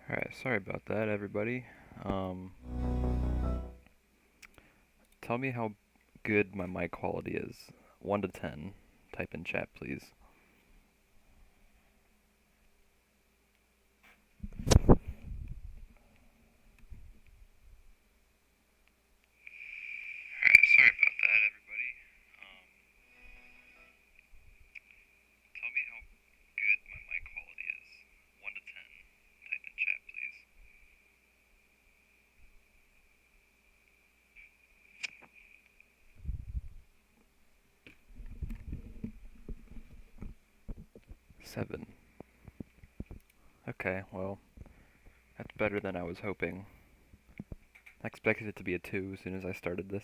Alright, sorry about that, everybody. Tell me how good my mic quality is. 1 to 10. Type in chat, please. Alright, sorry about that, everybody. Tell me how good my mic quality is. 1 to 10. Type in chat, please. 7. Okay, well, that's better than I was hoping. I expected it to be a 2 as soon as I started this.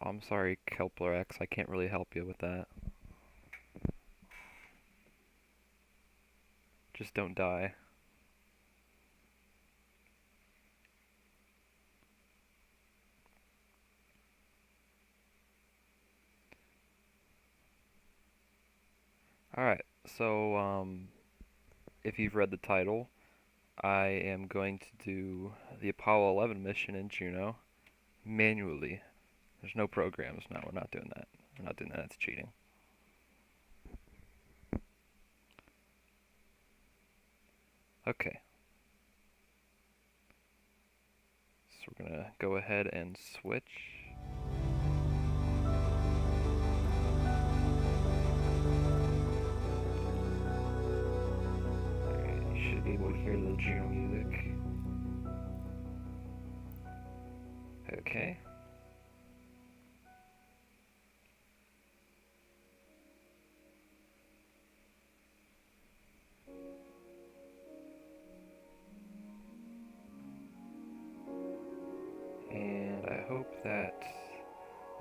Oh, I'm sorry, Kelpler X, I can't really help you with that. Just don't die. Alright, so, if you've read the title, I am going to do the Apollo 11 mission in JNO manually. There's no programs. No, we're not doing that. We're not doing that. That's cheating. Okay. So we're going to go ahead and switch. Alright, you should be able to hear the JNO music. Okay. And I hope that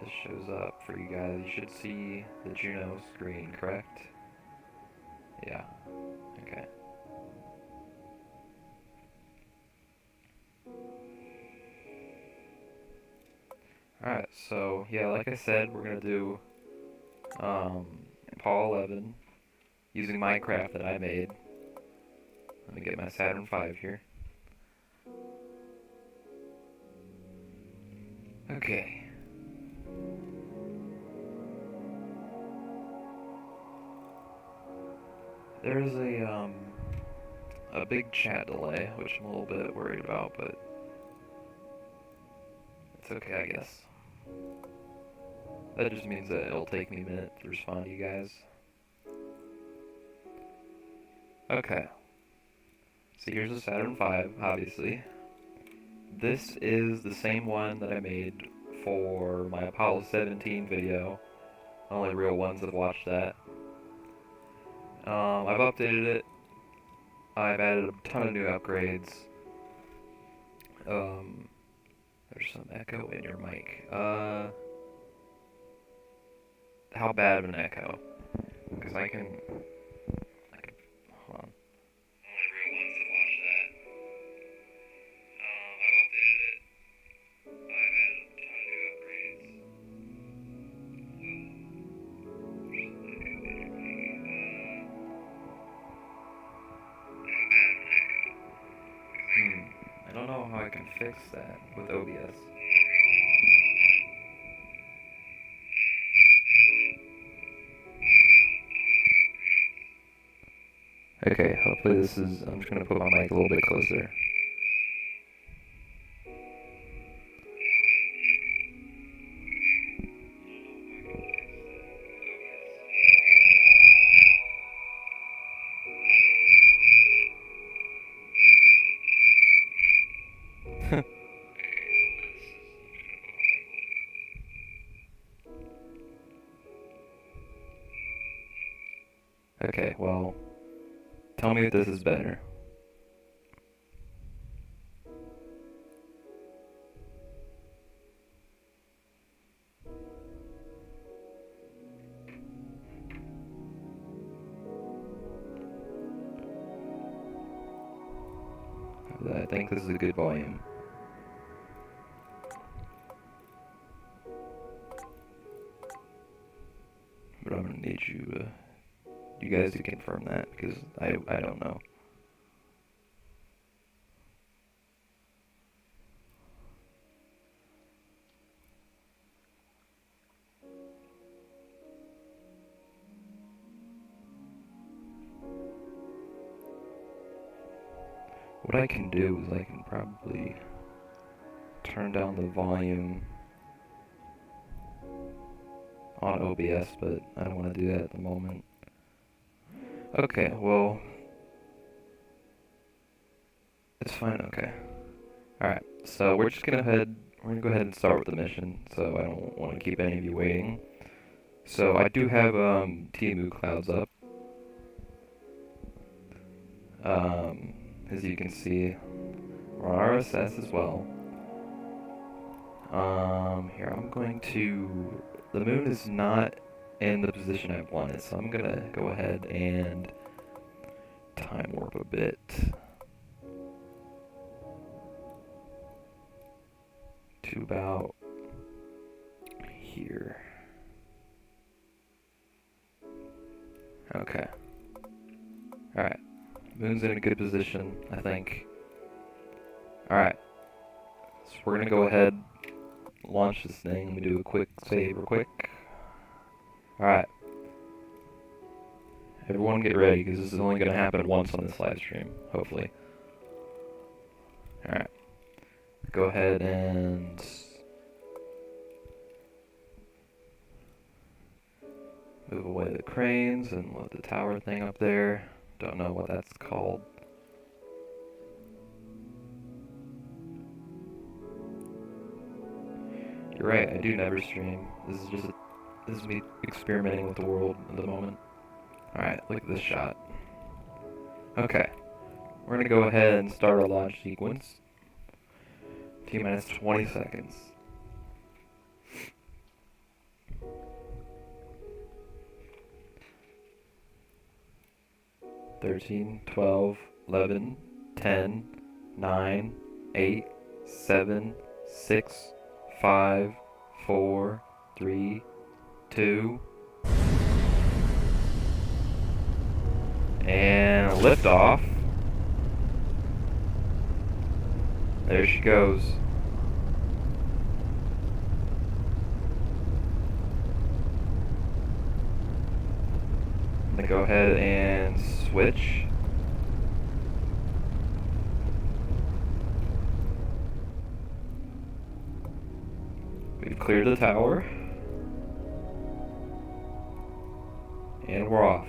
this shows up for you guys. You should see the JNO screen, correct? Yeah. Okay. Alright, so yeah, like I said, we're gonna do Apollo 11 using Minecraft that I made. Let me get my Saturn V here. Okay. There's a big chat delay, which I'm a little bit worried about, but it's okay, I guess. That just means that it'll take me a minute to respond to you guys. Okay. So here's the Saturn V, obviously. This is the same one that I made for my Apollo 17 video. Only real ones have watched that. I've updated it. I've added a ton of new upgrades. There's some echo in your mic. How bad of an echo? Because I can, hold on. Only real ones that watch that. I've updated it. I've added a ton of new upgrades. How bad of an echo? I don't know how I can fix that with OBS. Okay, hopefully this is, I'm just gonna put my mic a little bit closer. Okay, well, tell me if this is better. I think this is a good volume. but I'm gonna need you guys to confirm that, because I don't know. What I can do is I can probably turn down the volume on OBS, but I don't want to do that at the moment. Okay, well, it's fine, okay. Alright, so we're just gonna go ahead and start with the mission, so I don't want to keep any of you waiting. So I do have TMU clouds up. As you can see, we're on RSS as well. Here, I'm going to... The moon is not in the position I wanted, so I'm gonna go ahead and time warp a bit. To about here. Okay. Alright. Moon's in a good position, I think. Alright. So we're gonna go ahead, launch this thing. Let me do a quick save real quick. Alright. Everyone get ready, because this is only gonna happen once on this live stream, hopefully. Alright. Go ahead and... move away the cranes and load the tower thing up there. Don't know what that's called. You're right, I do never stream. This is me experimenting with the world at the moment. Alright, look at this shot. Okay. We're gonna go ahead and start our launch sequence. T-minus 20 seconds. 13, 12, 11, 10, 9, 8, 7, 6, 5, 4, 3, 2, and liftoff. There she goes. I'm gonna go ahead and switch. We've cleared the tower. And we're off.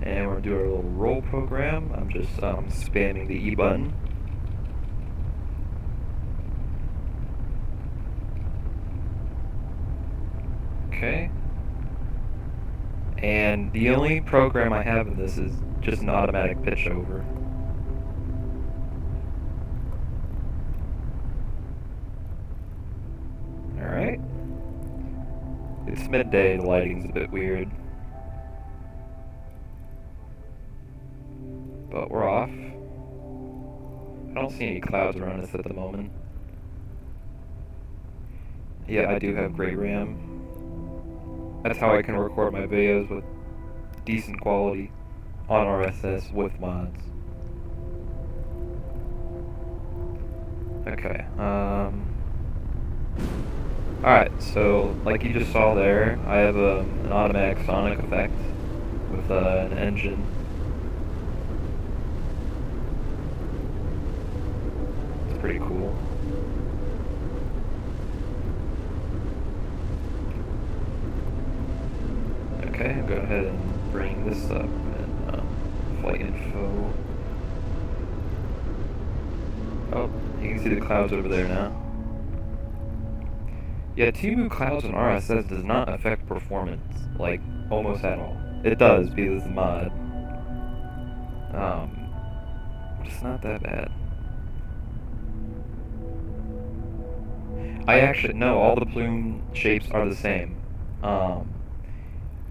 And we're gonna do our little roll program. I'm just spamming the E button. Okay. And the only program I have in this is just an automatic pitch over. Alright. It's midday, the lighting's a bit weird. But we're off. I don't see any clouds around us at the moment. Yeah, I do have great RAM. That's how I can record my videos with decent quality on RSS with mods. Okay, alright, so like you just saw there, I have an automatic sonic effect with an engine. It's pretty cool. Okay, go ahead and bring this up in flight info. Oh, you can see the clouds over there now. Yeah, TMU clouds on RSS does not affect performance, like, almost at all. It does, because it's a mod. But it's not that bad. I actually, no, all the plume shapes are the same.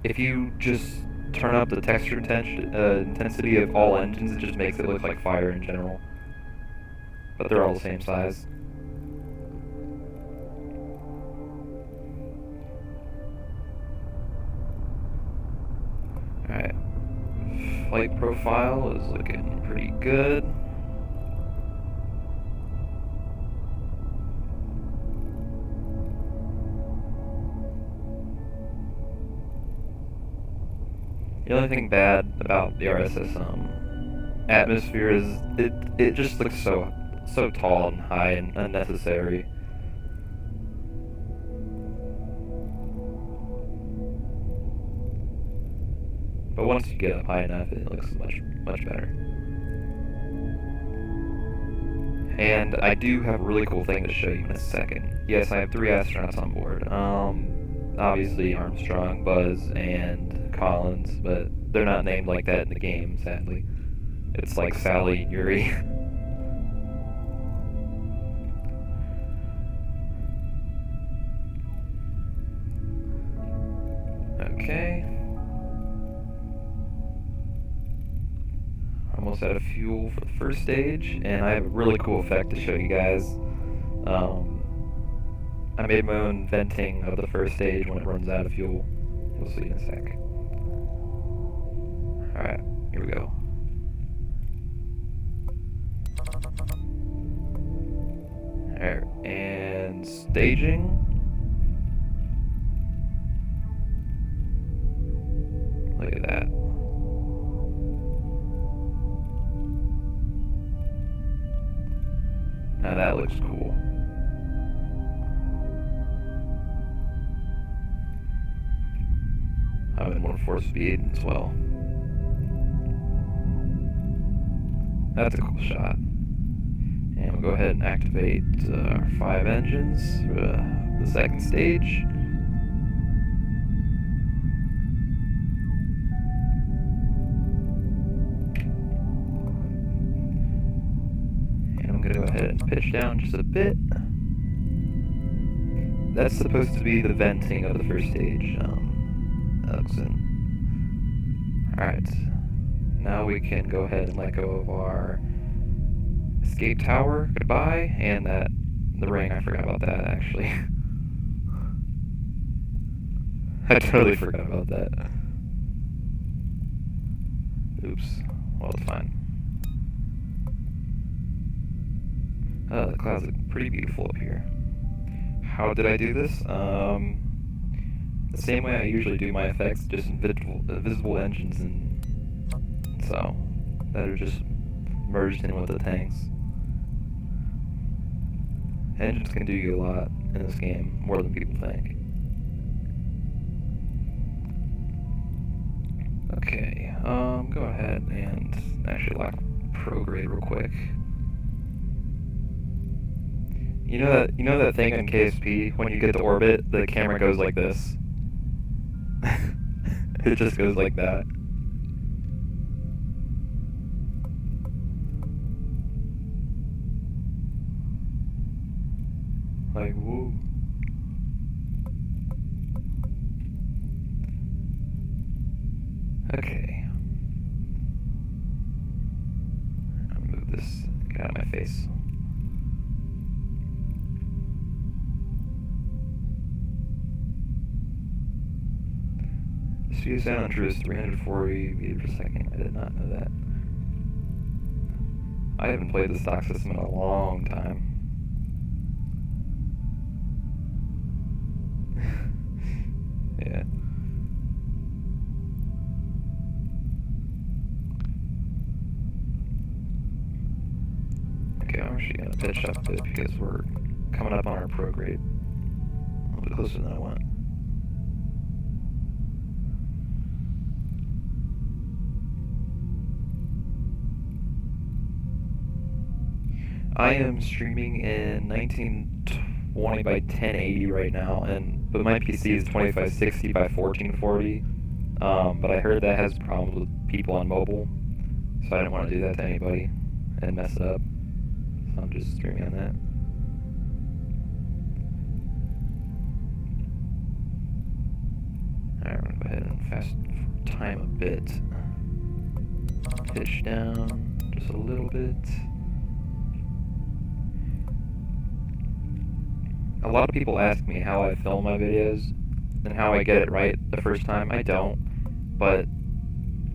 If you just turn up the texture intensity of all engines, it just makes it look like fire in general. but they're all the same size. Alright. Flight profile is looking pretty good. The only thing bad about the RSS atmosphere is it just looks so tall and high and unnecessary. But once you get up high enough, it looks much better. And I do have a really cool thing to show you in a second. Yes, I have 3 astronauts on board. Obviously Armstrong, Buzz, and Collins, but they're not named like that in the game, sadly. It's like Sally and Yuri. Okay. Almost out of fuel for the first stage, and I have a really cool effect to show you guys. I made my own venting of the first stage when it runs out of fuel. You'll see in a sec. Alright, here we go. Alright, and staging. Look at that. Now that looks cool. I'm in 1/4 speed as well. That's a cool shot. And we'll go ahead and activate our 5 engines for the second stage. And I'm going to go ahead and pitch down just a bit. That's supposed to be the venting of the first stage. Alright, now we can go ahead and let go of our escape tower. Goodbye, and the ring, I forgot about that actually. I totally forgot about that. Oops, well it's fine. The clouds look pretty beautiful up here. How did I do this? The same way I usually do my effects, just invisible engines, and so that are just merged in with the tanks. Engines can do you a lot in this game, more than people think. Okay, go ahead and actually lock prograde real quick. You know that thing in KSP, when you get to orbit, the camera goes like this? It just goes like that. Like, woo. Okay. I'll move this, get out of my face. Speed of sound true is 340 meters per second. I did not know that. I haven't played the stock system in a long time. Yeah. Okay, I'm actually gonna pitch up a bit because we're coming up on our prograde. A little bit closer than I want. I am streaming in 1920 by 1080 right now, but my PC is 2560 by 1440. But I heard that has problems with people on mobile, so I didn't want to do that to anybody and mess it up. So I'm just streaming on that. Alright, we're gonna go ahead and fast time a bit. Pitch down just a little bit. a lot of people ask me how I film my videos and how I get it right the first time. I don't, but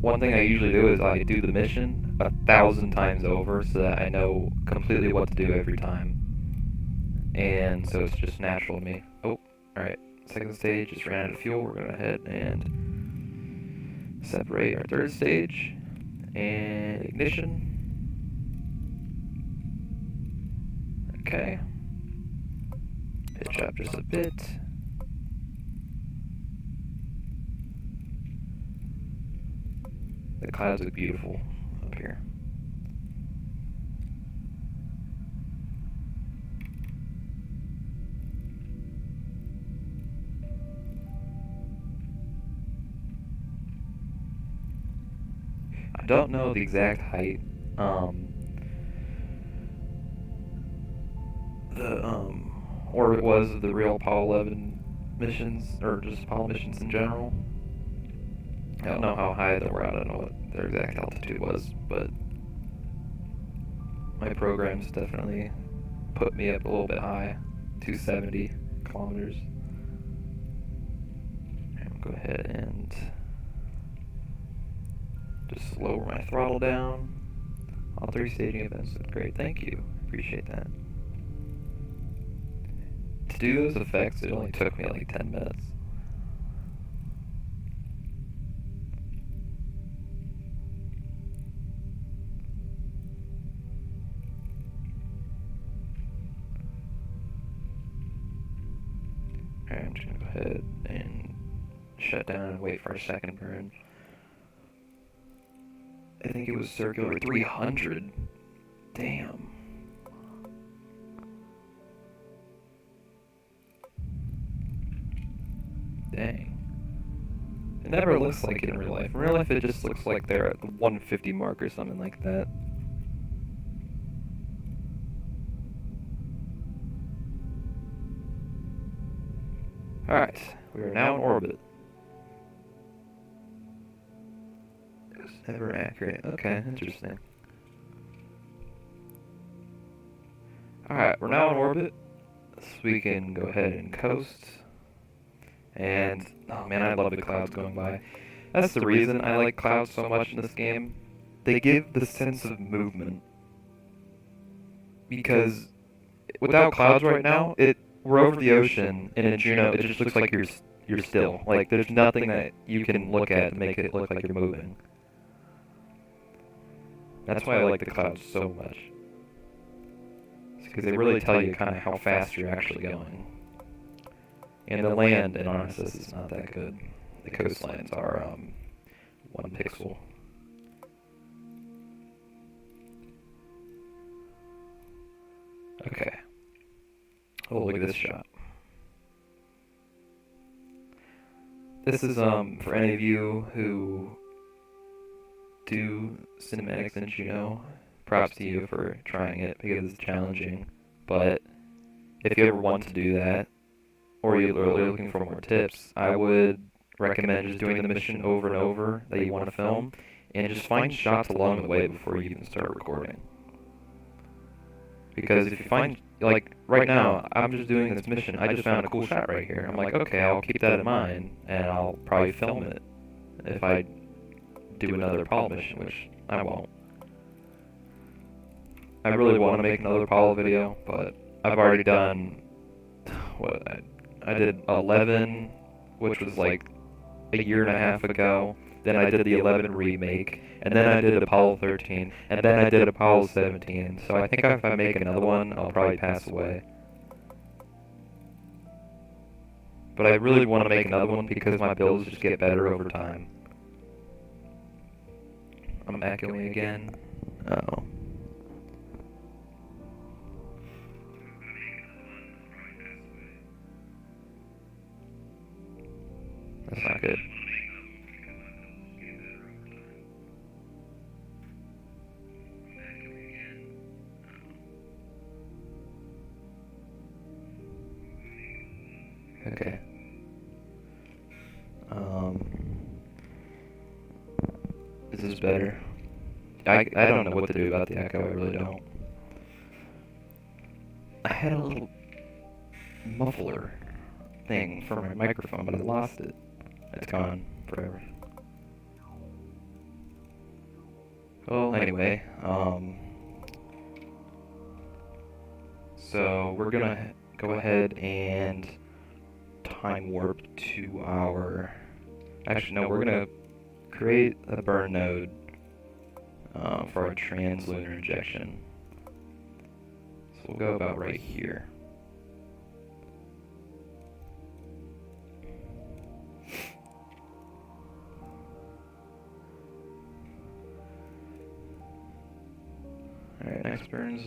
one thing I usually do is I do the mission 1,000 times over so that I know completely what to do every time. And so it's just natural to me. Oh, alright. Second stage just ran out of fuel. We're going to head and separate our third stage. And ignition. Okay. Pitch up just a bit. The clouds look beautiful up here. I don't know the exact height. Or it was of the real Apollo 11 missions, or just Apollo missions in general. I don't know how high they were. I don't know what their exact altitude was, but my programs definitely put me up a little bit high, 270 kilometers. And I'll go ahead and just lower my throttle down. All 3 staging events look great. Thank you. Appreciate that. To do those effects, it only took me like 10 minutes. Alright, I'm just gonna go ahead and shut down and wait for our second burn. I think it was circular 300. Damn. Dang. It never looks like it in real life. In real life, it just looks like they're at the 150 mark or something like that. Alright, we are now in orbit. It's never accurate. Okay, interesting. Alright, we're now in orbit, so we can go ahead and coast. And, oh man, I love the clouds going by. That's the reason I like clouds so much in this game. They give the sense of movement. Because without clouds right now, we're over the ocean, and in JNO, it just looks like you're still. Like, there's nothing that you can look at to make it look like you're moving. That's why I like the clouds so much. Because they really tell you kind of how fast you're actually going. And the land in RSS is not that good. The coastlines are 1 pixel. Okay. Oh, look at this shot. This is for any of you who do cinematics in JNO, props to you for trying it because it's challenging. But if you ever want to do that, or you're looking for more tips, I would recommend just doing the mission over and over that you want to film, and just find shots along the way before you even start recording. Because if you find, like, right now, I'm just doing this mission, I just found a cool shot right here. I'm like, okay, I'll keep that in mind, and I'll probably film it if I do another Apollo mission, which I won't. I really want to make another Apollo video, but I've already done, what, I did 11, which was like a year and a half ago. Then I did the 11 remake, and then I did Apollo 13, and then I did Apollo 17. So I think if I make another one, I'll probably pass away. But I really want to make another one because my builds just get better over time. I'm echoing again. Uh-oh. That's not good. Okay. This is better. I don't know what to do about the echo, I really don't. I had a little muffler thing for my microphone, but I lost it. It's gone forever. Well, anyway, so we're gonna go ahead and time warp to our... Actually, no, we're gonna create a burn node for our trans-lunar injection. So we'll go about right here. Alright, next burn is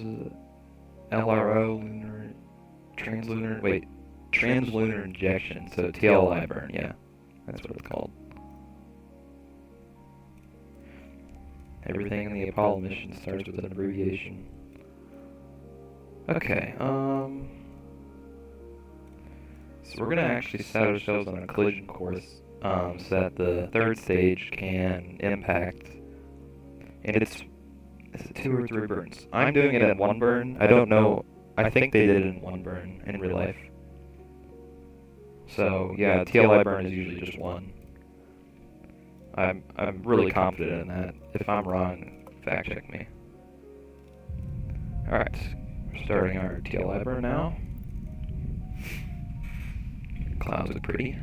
LRO, lunar, trans-lunar injection, so TLI burn, yeah, that's what it's called. Everything in the Apollo mission starts with an abbreviation. Okay, so we're gonna actually set ourselves on a collision course, so that the third stage can impact, and it's 2 or 3 burns. I'm doing it at 1 burn. I don't know. I think they did it in 1 burn in real life. So yeah, TLI burn is usually just 1. I'm really confident in that. If I'm wrong, fact check me. Alright, we're starting our TLI burn now. Clouds look pretty.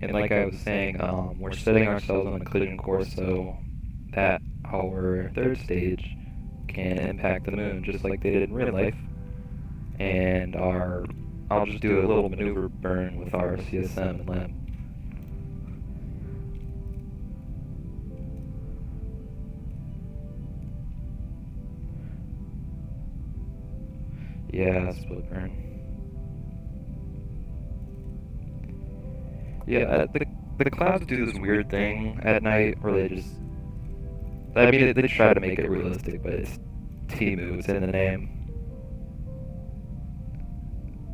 And like I was saying, we're setting ourselves on a collision course so that our third stage can impact the moon just like they did in real life. And I'll just do a little maneuver burn with our CSM and LEM. Yeah, split burn. Yeah, the clouds do this weird thing at night where they just... I mean, they try to make it realistic, but it's T-moves in the name.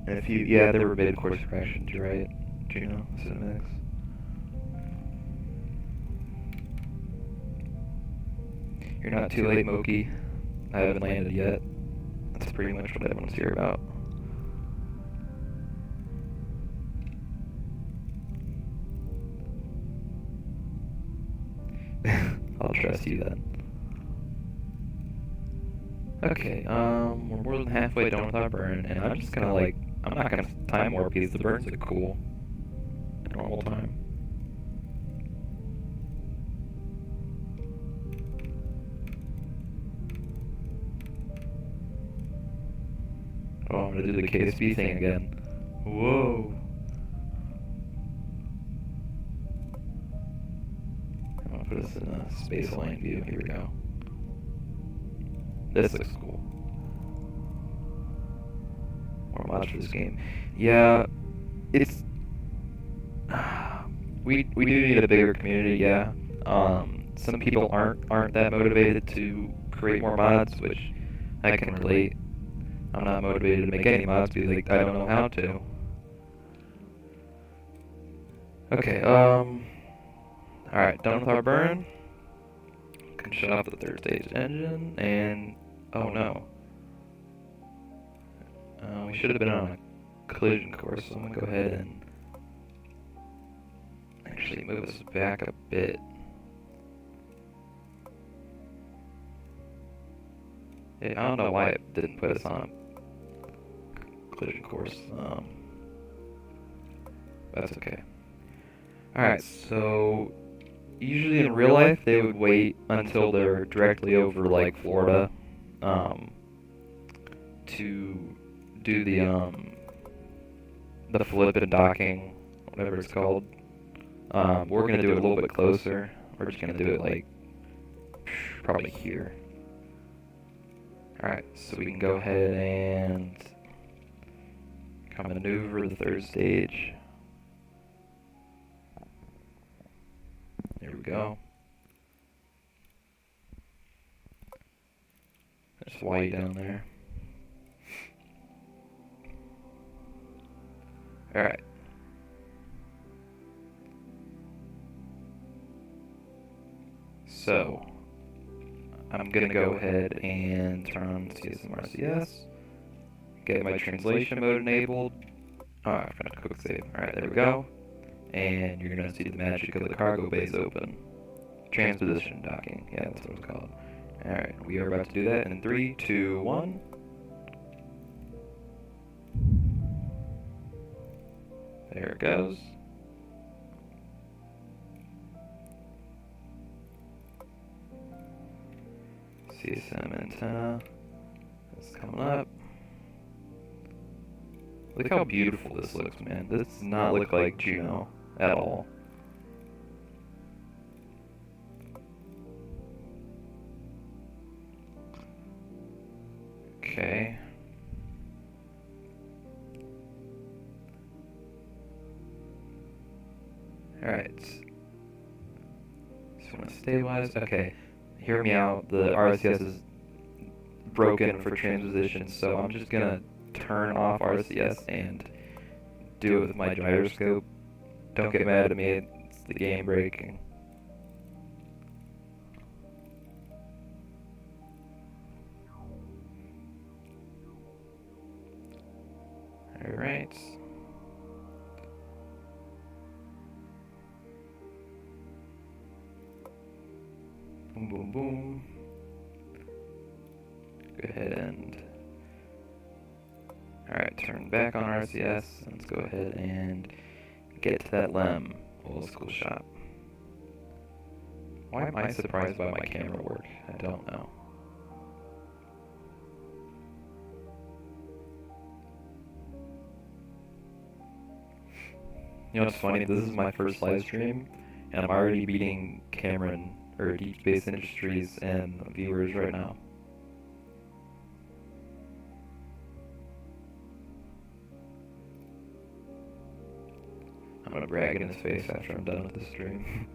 And if you... Yeah, there were mid-course corrections, you're right. JNO, cinematics. You're not too late, Moki. I haven't landed yet. That's pretty much what everyone's here about. I'll trust you then. Okay, we're more than halfway done with our burn, and I'm just gonna I'm not gonna time warp because the burns are cool. At normal time. Oh, I'm gonna do the KSB thing again. Whoa! I'm gonna put us in a spaceline view. Here we go. This looks cool. More mods for this game. Yeah, it's... we do need a bigger community, yeah. Some people aren't that motivated to create more mods, which I can relate. I'm not motivated to make any mods because I don't know how to. Okay, alright, done with our burn. Can shut off the third stage engine, and... oh no. We should have been on a collision course, so I'm gonna go ahead and actually move us back a bit. Yeah, I don't know why it didn't put us on a collision course. That's okay. Alright, so usually in real life they would wait until they're directly over like Florida to do the flip and docking, whatever it's called. We're gonna do it a little bit closer. We're just gonna do it like probably here. Alright, so we can go ahead and come maneuver the third stage. There we go. There's White down there. Alright. So, I'm gonna go ahead and turn on CSM RCS. get my translation mode enabled. Oh, I forgot to quick save. Alright, there we go. And you're gonna see the magic of the cargo bays open. Transposition docking, yeah, that's what it's called. Alright, we are about to do that in 3, 2, 1. There it goes. CSM antenna. It's coming up. Look how beautiful this looks, man. This does not look like JNO at all. Okay. Alright. Just want to stabilize. Okay. Hear me out. The RSS is broken for transposition, so I'm just gonna turn off RSS and do it with my gyroscope. Don't get mad at me, it's the game breaking. Alright. Boom, boom, boom. Go ahead and... Alright, turn back on RCS. Let's go ahead and get to that LEM, old school shot. Why am I surprised by my camera work? I don't know. You know what's funny? This is my first live stream, and I'm already beating Cameron, or Deep Space Industries, and viewers right now. I'm gonna brag in his face after I'm done with this stream.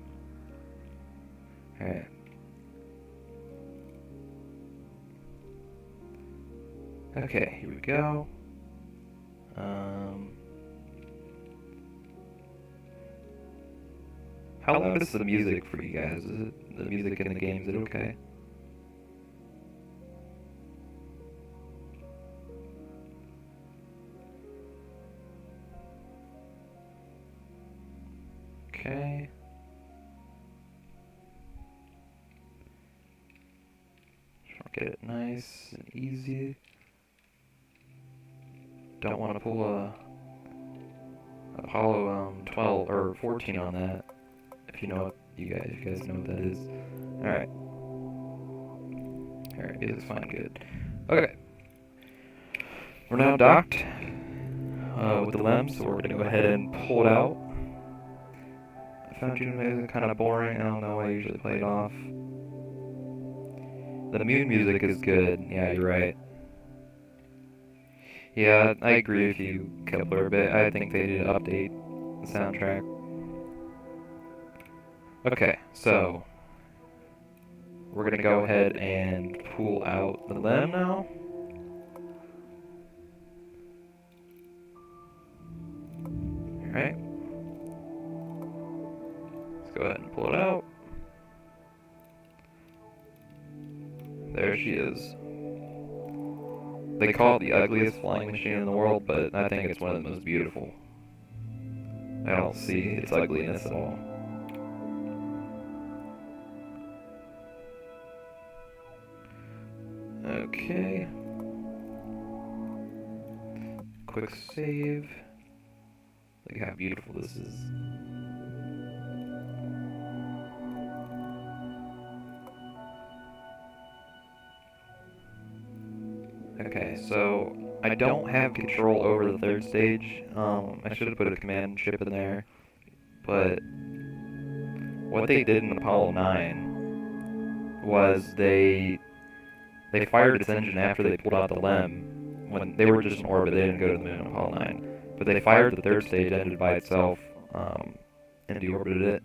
Alright. Okay, here we go. How loud is the music for you guys? Is it the music in the game? Is it okay? Okay. Just get it nice and easy. Don't want to pull a Apollo 12 or 14 on that. If you know what you guys know what that is. Alright. Alright, it's fine, good. Okay. We're now docked with the LEM, so we're gonna go ahead and pull it out. I found you kind of boring. I don't know why I usually play it off. The moon music is good. Yeah, you're right. Yeah, I agree with you, Kepler, a bit. I think they need to update the soundtrack. Okay, so we're gonna go ahead and pull out the LEM now. Alright. Let's go ahead and pull it out. There she is. They call it the ugliest flying machine in the world, but I think it's one of the most beautiful. I don't see its ugliness at all. Okay. Quick save. Look how beautiful this is. Okay, so I don't have control over the third stage. I should have put a command chip in there, but what they did in Apollo 9 was they fired its engine after they pulled out the LEM. When they were just in orbit, they didn't go to the moon in Apollo 9. But they fired the third stage, ended by itself, and deorbited it.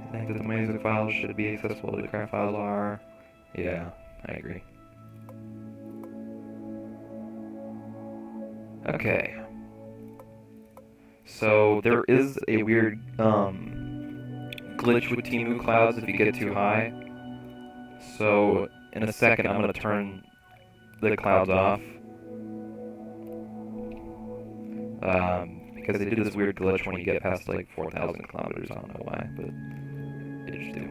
I think that the music files should be accessible. The craft files are. Yeah, I agree. Okay. So there is a weird glitch with Timu clouds if you get too high. So in a second I'm going to turn the clouds off. Because they do this weird glitch when you get past like 4,000 kilometers. I don't know why, but they just do.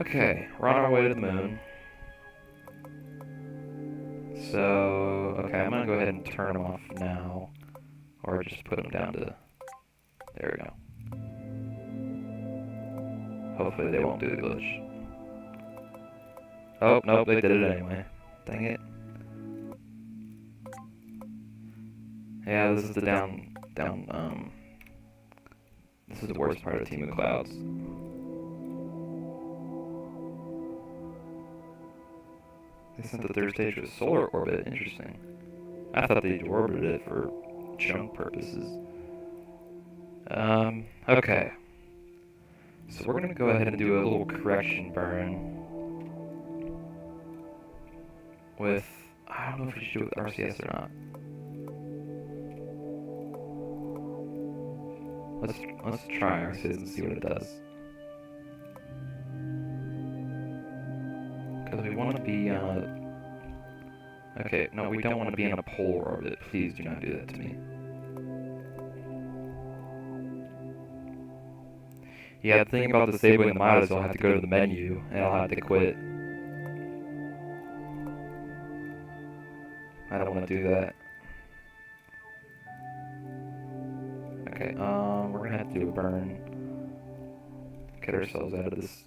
Okay, we're on our way to the moon. So, okay, I'm gonna go ahead and turn them off now. Or just put them down to... There we go. Hopefully they won't do the glitch. Oh, nope, they did it anyway. Dang it. Yeah, this is the this is the worst part of Team of Clouds. They sent the third stage to a solar orbit. Interesting. I thought they orbited it for junk purposes. Okay. So we're gonna go ahead and do a little correction burn with, I don't know if we should do it with RCS or not. Let's try RSS and see what it does. Because we want to be on a... Okay, no, we don't want to be on a polar orbit. Please do not do that to me. Yeah, the thing about disabling the mod is I'll have to go to the menu, and I'll have to quit. I don't want to do that. Okay, we're gonna have to do a burn. Get ourselves out of this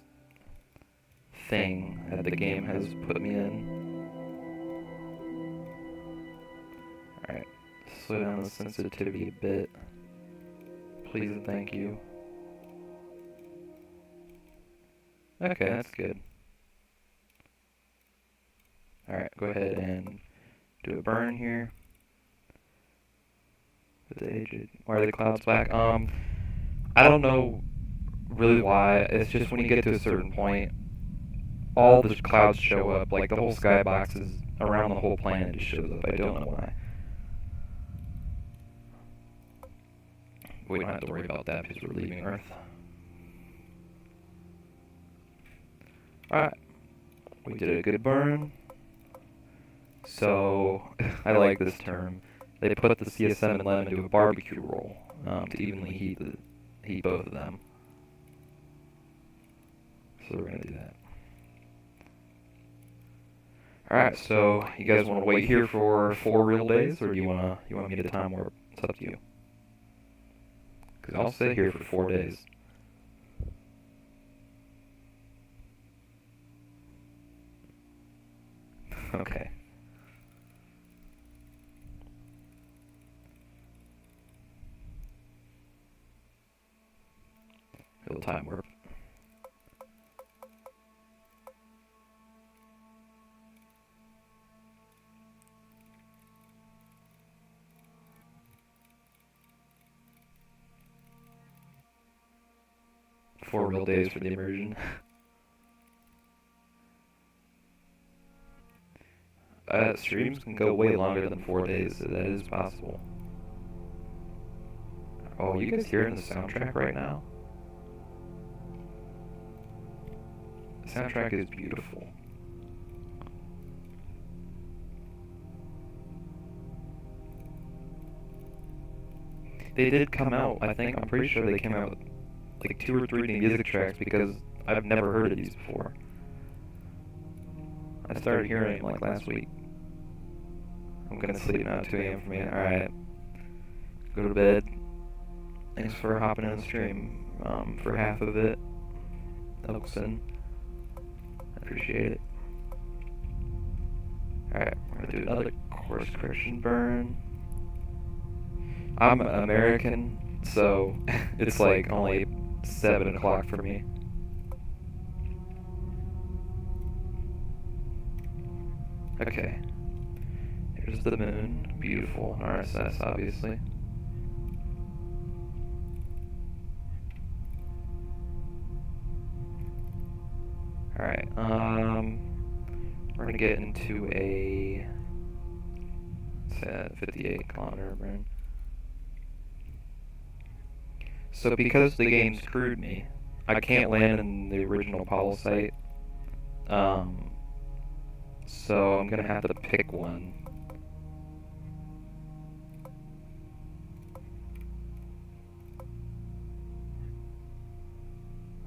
thing that the game has put me in. Alright, slow down the sensitivity a bit. Please and thank you. Okay, that's good. Alright, go ahead and do a burn here. Why are the clouds black? I don't know really why. It's just when you get to a certain point, all the clouds show up. Like the whole skybox is around the whole planet just shows up. I don't know why. We don't have to worry about that because we're leaving Earth. Alright. We did a good burn. So, I like this term. They put the CSM and lemon into a barbecue roll to evenly heat both of them. So we're gonna do that. Alright, so you guys want to wait here for 4 real days, or do you want me to time warp? It's up to you. Because I'll sit here for 4 days. Okay. It'll time warp. Four real days for the immersion. Streams can go way longer than 4 days, so that is possible. Oh, you guys hearing the soundtrack right now? The soundtrack is beautiful. They did come out, I think, I'm pretty sure they came out with like 2 or 3 new music tracks because I've never heard of these before. I started hearing it like last week. I'm gonna sleep now, 2 a.m. for me. Alright. Go to bed. Thanks for hopping in the stream for half of it. Elkson. I appreciate it. Alright, we're gonna do another course correction burn. I'm American, so it's like only 7 o'clock for me. Okay. Here's the moon. Beautiful. RSS, obviously. Alright, we're gonna get into a 58-kilometer burn. So because the game screwed me, I can't land in the original Apollo site. So I'm gonna have to pick one.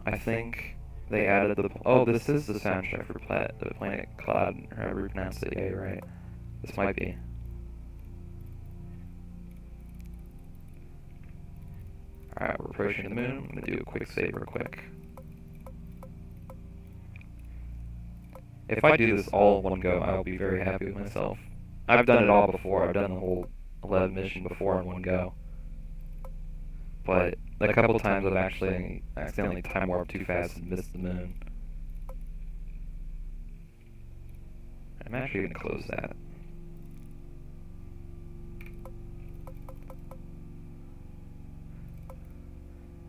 I think they added the... Oh, this is the soundtrack for the Planet Cloud, or however you pronounce it. Yeah, you're right. This might be. Alright, we're approaching the moon. I'm gonna do a quick save real quick. If I do this all in one go, I'll be very happy with myself. I've done it all before. I've done the whole 11 mission before in one go. But a couple times I've actually accidentally time warped too fast and missed the moon. I'm actually going to close that.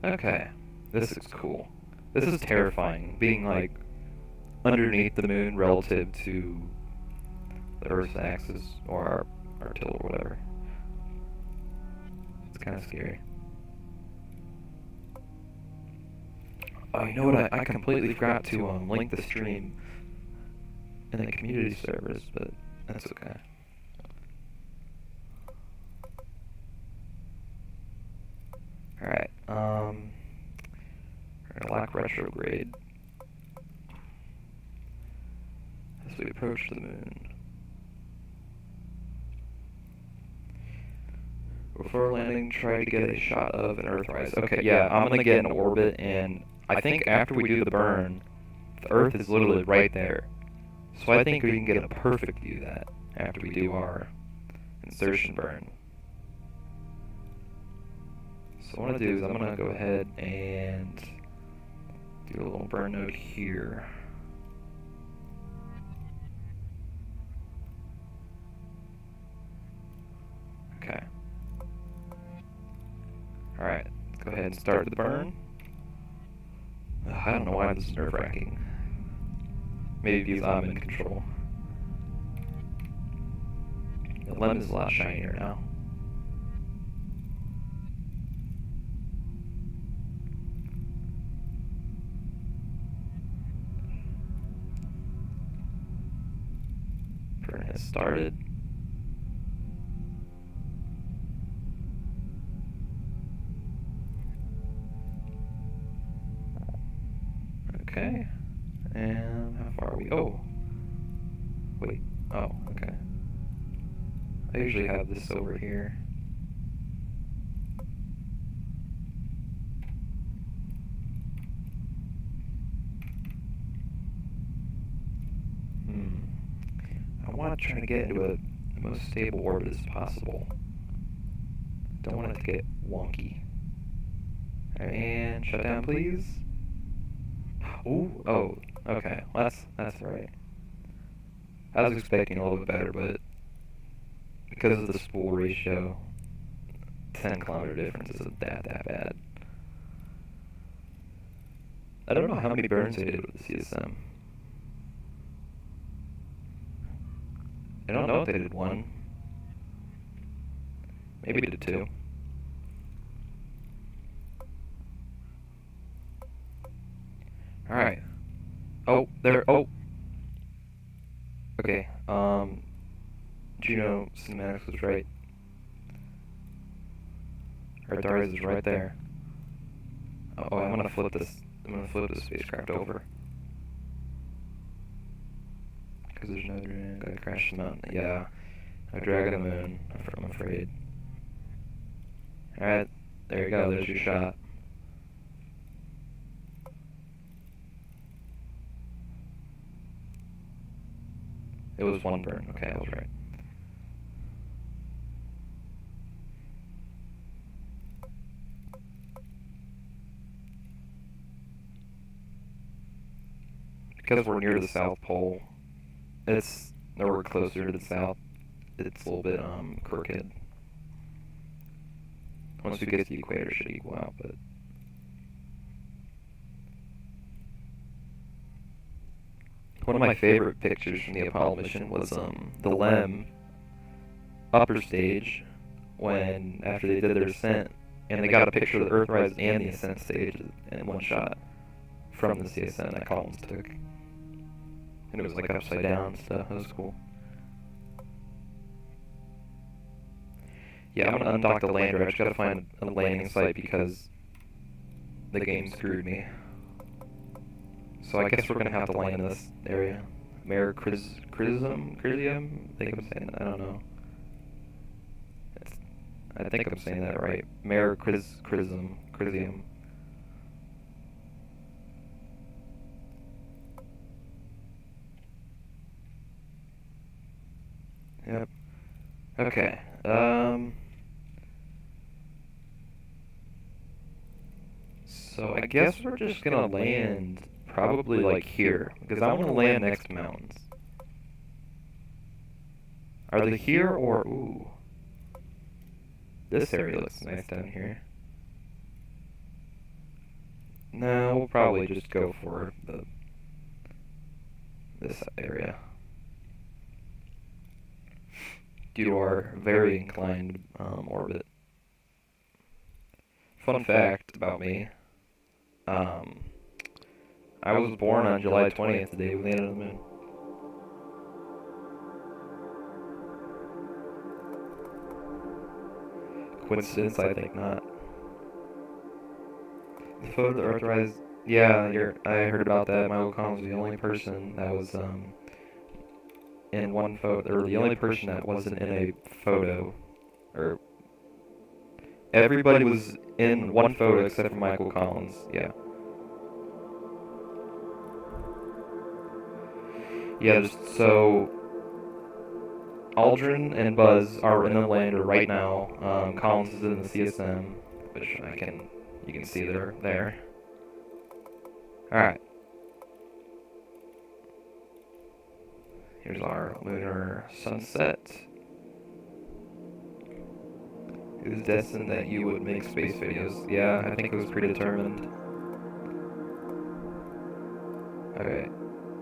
Okay, this is cool. This is terrifying, being like underneath the moon relative to the Earth's axis, or our tilt, or whatever. It's kind of scary. Oh, you know what? I completely forgot to link the stream in the community servers, but that's okay. Alright, we're gonna lock retrograde as we approach the moon. Before landing, try to get a shot of an Earthrise. Okay, yeah, I'm gonna get in orbit, and I think after we do the burn, the Earth is literally right there. So I think we can get a perfect view of that after we do our insertion burn. So what I'm gonna do is I'm gonna go ahead and do a little burn node here. Okay. Alright, let's go ahead and start the burn. I don't know why this is nerve-wracking. Maybe because I'm in control. The lemon is a lot shinier now. Burn has started. Okay, and how far are we? Oh, wait, oh, okay. I usually have this over here. I want to try to get into the most stable orbit as possible. Don't want it to get wonky. And shut down, please. Ooh, oh, okay, well, that's right. I was expecting a little bit better, but because of the spool ratio, 10-kilometer difference isn't that bad. I don't know how many burns they did with the CSM. I don't know if they did one. Maybe they did two. Alright. Oh, there, oh! Okay, JNO cinematics was right. Our Darius is right there. Oh, I'm gonna flip this spacecraft over. Because there's no gonna crash the mountain. Yeah, no drag on the moon, I'm afraid. Alright, there you go, there's your shot. It was one burn, okay, I was right. Because we're near the South Pole, it's nowhere closer to the South. It's a little bit crooked. Once we get to the equator, it should equal out, but one of my favorite pictures from the Apollo mission was the LEM upper stage, when after they did their ascent, and they got a picture of the Earthrise and the ascent stage in one shot from the CSN that Collins took. And it was like upside down and stuff. That was cool. Yeah, I'm gonna undock the lander. I just gotta find a landing site because the game screwed me. So I guess we're gonna have to land in this area. Mare Crisium? I think I'm saying that. I don't know. I think I'm saying that right. Mare Crisium. Yep. Okay. So I guess we're just gonna land probably like here, because I want to land next to mountains. Are they here or ooh? This area looks nice down here. No, we'll probably just go for this area. Due to our very inclined orbit. Fun fact about me. I was born on July 20th, the day we landed on the moon. Coincidence? I think not. The photo authorized. Yeah, I heard about that. Michael Collins was the only person that was in one photo, or the only person that wasn't in a photo, or everybody was in one photo except for Michael Collins. Yeah. Yeah. So Aldrin and Buzz are in the lander right now. Collins is in the CSM, which you can see there. Alright. Here's our lunar sunset. It was destined that you would make space videos. Yeah, I think it was predetermined. Okay.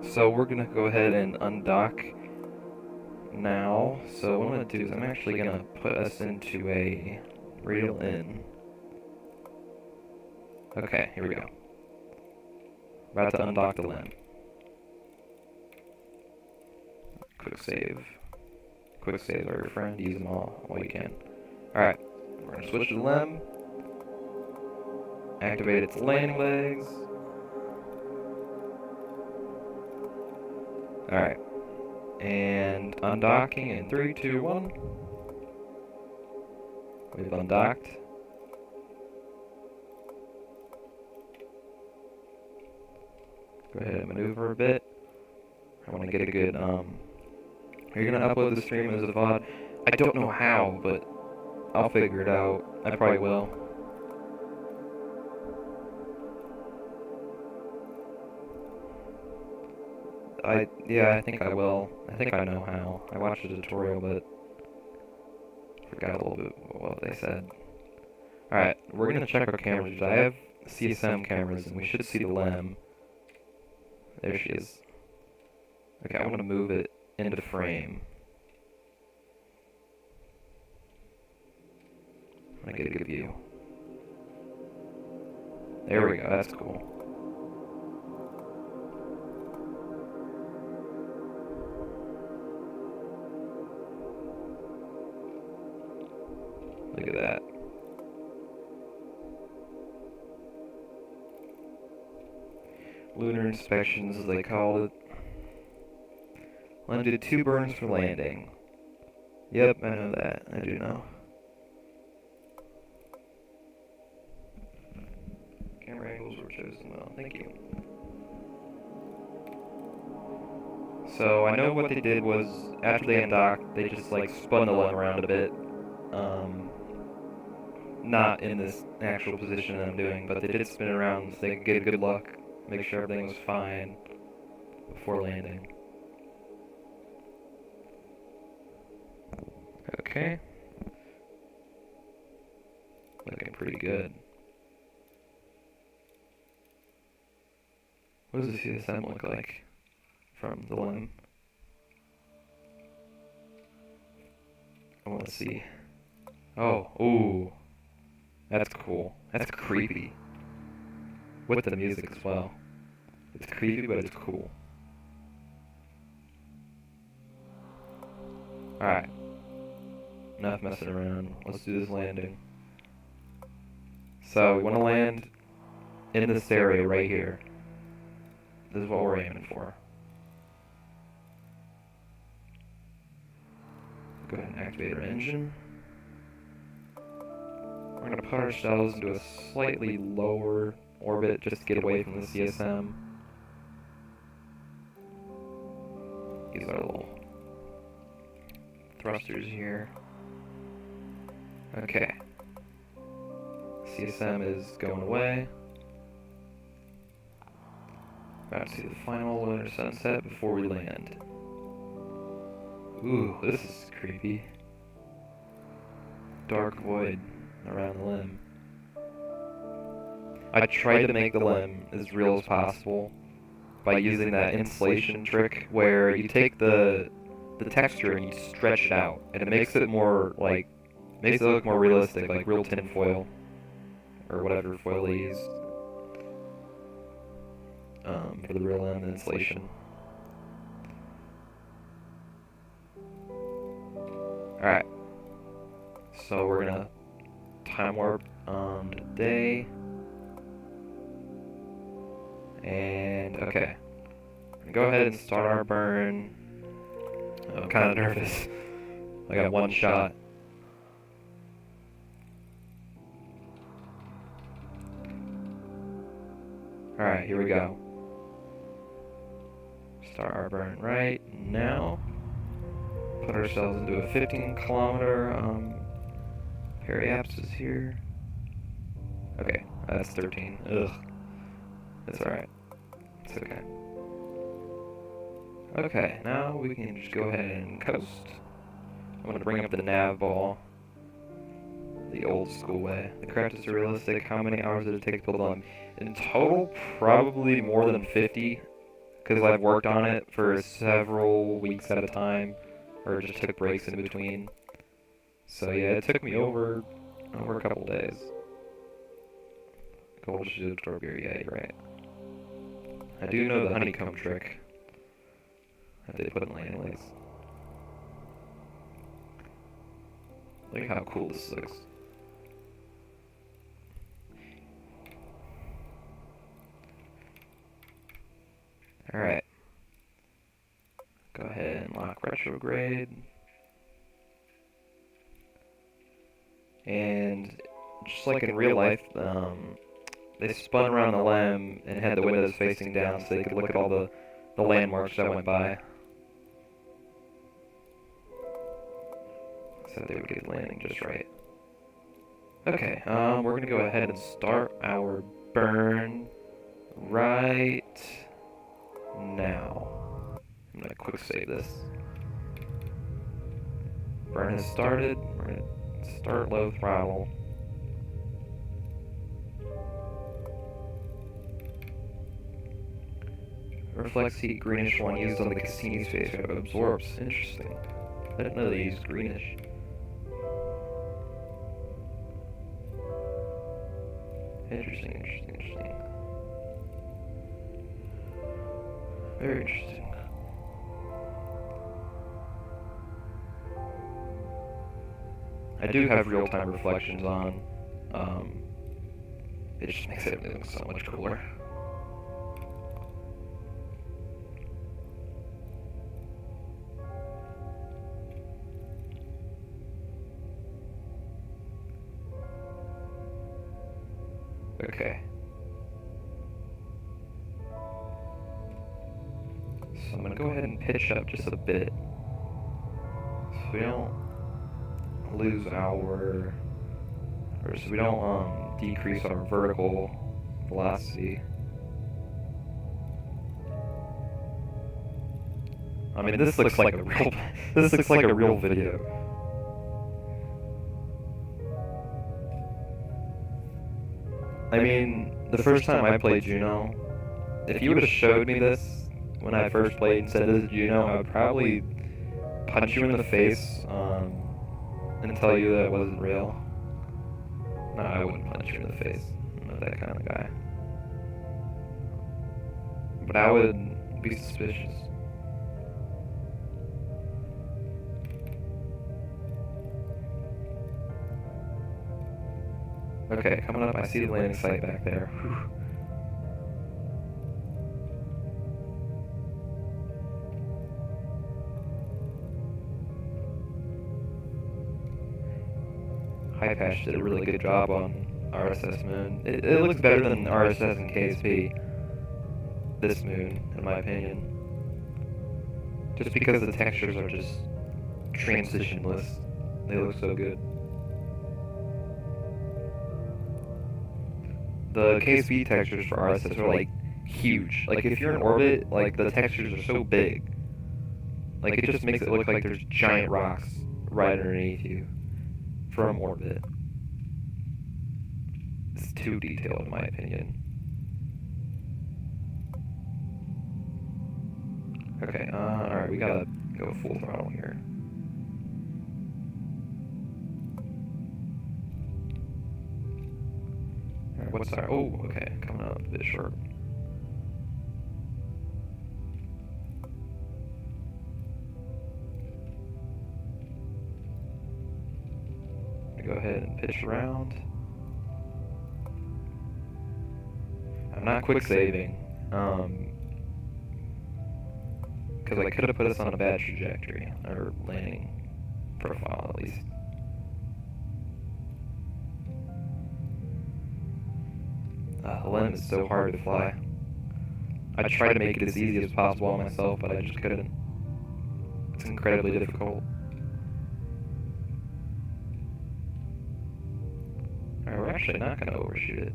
So we're gonna go ahead and undock now. So what I'm gonna do is I'm actually gonna put us into a radial in. Okay, here we go. About to undock the limb. Quick save. Quick saves are your friend. Use them all while you can. Alright, we're gonna switch to the limb. Activate its landing legs. Alright. And undocking in 3, 2, 1. We've undocked. Go ahead and maneuver a bit. I want to get a good, Are you going to upload the stream as a VOD? I don't know how, but I'll figure it out. I probably will. Yeah, I think I will. I think I know how. I watched a tutorial, but forgot a little bit what they said. Alright, we're going to check our cameras. I have CSM cameras, and we should see the LEM. There she is. Okay, I want to move it into frame. I'm going to get a good view. There we go, that's cool. Look at that. Lunar inspections, as they called it. Landed 2 burns for landing. Yep, I know that. I do know. Camera angles were chosen well. Thank you. So I know what they did was, after they undocked, they just like spun the LEM around a bit. Not in this actual position that I'm doing, but they did spin it around so they could get good luck, make sure everything was fine before landing. Okay. Looking pretty good. What does the CSM look like from the LEM? I want to see. Oh, ooh. That's cool. That's creepy. With the music as well. It's creepy, but it's cool. Alright. Enough messing around. Let's do this landing. So, we want to land in this area right here. This is what we're aiming for. Go ahead and activate our engine. We're going to put ourselves into a slightly lower orbit just to get away from the CSM. Use our little thrusters here. Okay. CSM is going away. About to see the final lunar sunset before we land. Ooh, this is creepy. Dark void around the limb. I tried to make the limb as real as possible by using that insulation trick where you take the texture and you stretch it out, and it makes it more like, makes it look more realistic, like real tin foil or whatever foil they use for the real limb insulation. Alright, so we're gonna time warp today, and okay, go ahead and start our burn. I'm kind of nervous. I got one shot. Alright, here we go. Start our burn right now. Put ourselves into a 15-kilometer periapsis here. Okay, that's 13. Ugh. That's alright. It's okay. Okay, now we can just go ahead and coast. I'm going to bring up the nav ball the old school way. The craft is realistic. How many hours did it take to build on? In total, probably more than 50, because I've worked on it for several weeks at a time, or just took breaks in between. So yeah, it took me over a couple days. Gold should absorb your, yeah, you're right. I do know the honeycomb trick that they put in landing legs. Look how cool this looks. Alright. Go ahead and lock retrograde. And just like in real life, they spun around the LEM and had the windows facing down so they could look at all the landmarks that went by. So they would get landing just right. Okay, we're gonna go ahead and start our burn right now. I'm gonna quick save this. Burn has started. We're gonna start low throttle. Reflects heat greenish one used on the Cassini spaceship absorbs. Interesting. I didn't know they used greenish. Interesting. Very interesting. I do have real-time reflections on. It just makes everything so much cooler. Okay. So I'm gonna go ahead and pitch up just a bit, so we don't lose our, or so we don't decrease our vertical velocity. I mean, this looks like a real, this looks like a real video. I mean, the first time I played JNO, if you would have showed me this when I first played and said this is JNO, I would probably punch you in the face and tell you that it wasn't real. No, I wouldn't punch you in the face. I'm not that kind of guy. But I would be suspicious. Okay, coming up, I see the landing site back there. Whew. Hypash did a really good job on RSS Moon. It looks better than RSS and KSP, this Moon, in my opinion. Just because the textures are just transitionless. They look so good. The KSP textures for RSS are like huge. Like if you're in orbit, like the textures are so big. Like it just makes it look like there's giant rocks right underneath you from orbit. It's too detailed in my opinion. Okay, alright, we gotta go full throttle here. Alright, what's our... Oh, okay, coming up a bit short. Go ahead and pitch around. I'm not quick saving, because I could have put us on a bad trajectory, or landing profile at least. The LEM is so hard to fly. I tried to make it as easy as possible on myself, but I just couldn't. It's incredibly difficult. Alright, we're actually not going to overshoot it.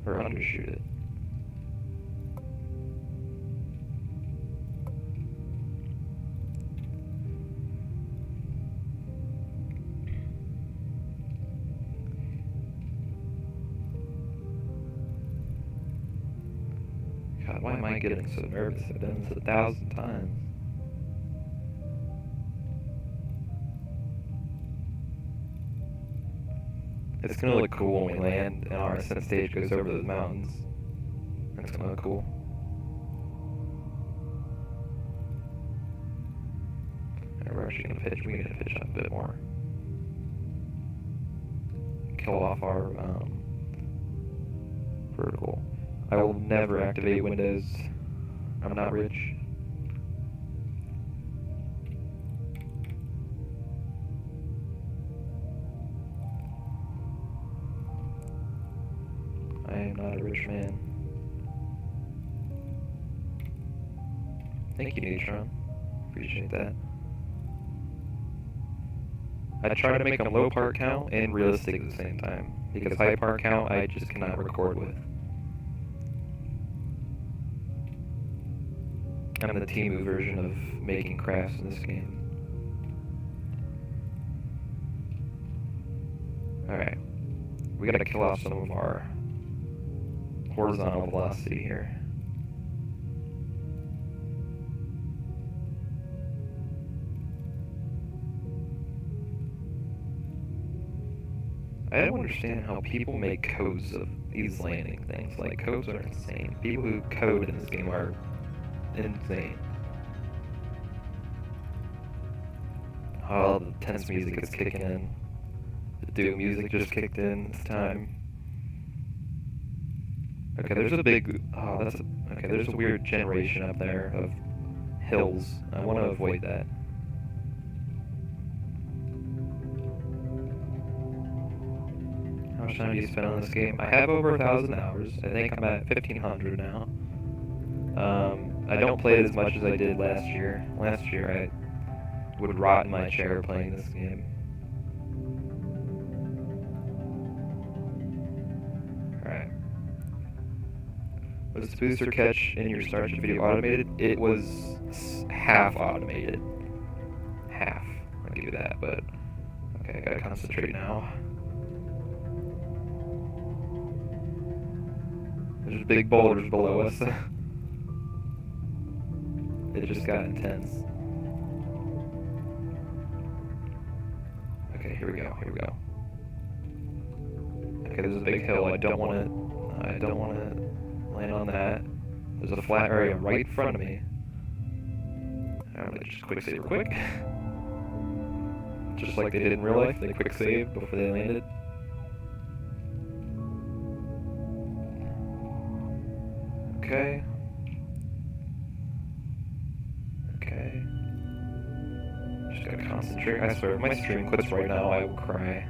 Or undershoot it. God, why am I getting so nervous? I've done this 1,000 times. It's gonna look cool when we land and our ascent stage goes over those mountains. It's gonna look cool. Alright, we're actually gonna pitch. We're gonna pitch up a bit more. Kill off our vertical. I will never activate Windows. I'm not rich. I am not a rich man. Thank you, Neutron. Appreciate that. I try to make a low part count and realistic at the same time, because high part count I just cannot record with. I'm the Temu version of making crafts in this game. Alright. We gotta kill off some of our horizontal velocity here. I don't understand how people make codes of these landing things. Like, codes are insane. People who code in this game are insane. Oh, the tense music is kicking in. The Doom music just kicked in. It's time. Okay, there's a big... Oh, that's a... Okay, there's a weird generation up there of hills. I want to avoid that. How much time do you spend on this game? I have over 1,000 hours. I think I'm at 1,500 now. I don't play it as much as I did last year. Last year I would rot in my chair playing this game. Alright. Was the booster catch in your Starship video automated? It was half automated. Half. I'll give you that, but... Okay, I gotta concentrate now. There's big boulders below us. It just got intense. Okay, here we go, here we go. Okay, there's a big hill. I don't want to land on that. There's a flat area right in front of me. I'm gonna just quick save real quick. Just like they did in real life, they quick saved before they landed. Okay. Okay. Just gotta concentrate. I swear, if my stream quits right now, I will cry.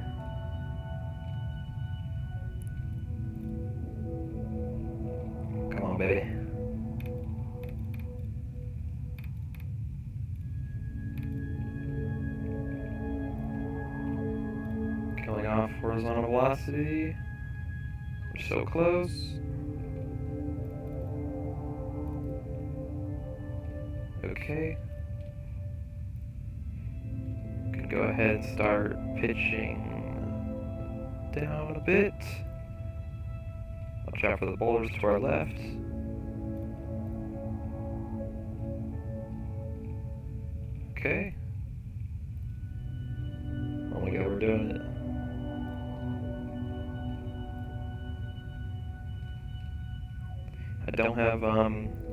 Come on, baby. Killing off horizontal velocity. We're so close. Okay. Can go ahead and start pitching down a bit. Watch out for the boulders to our left. Okay. Oh my god, we're doing it. I don't have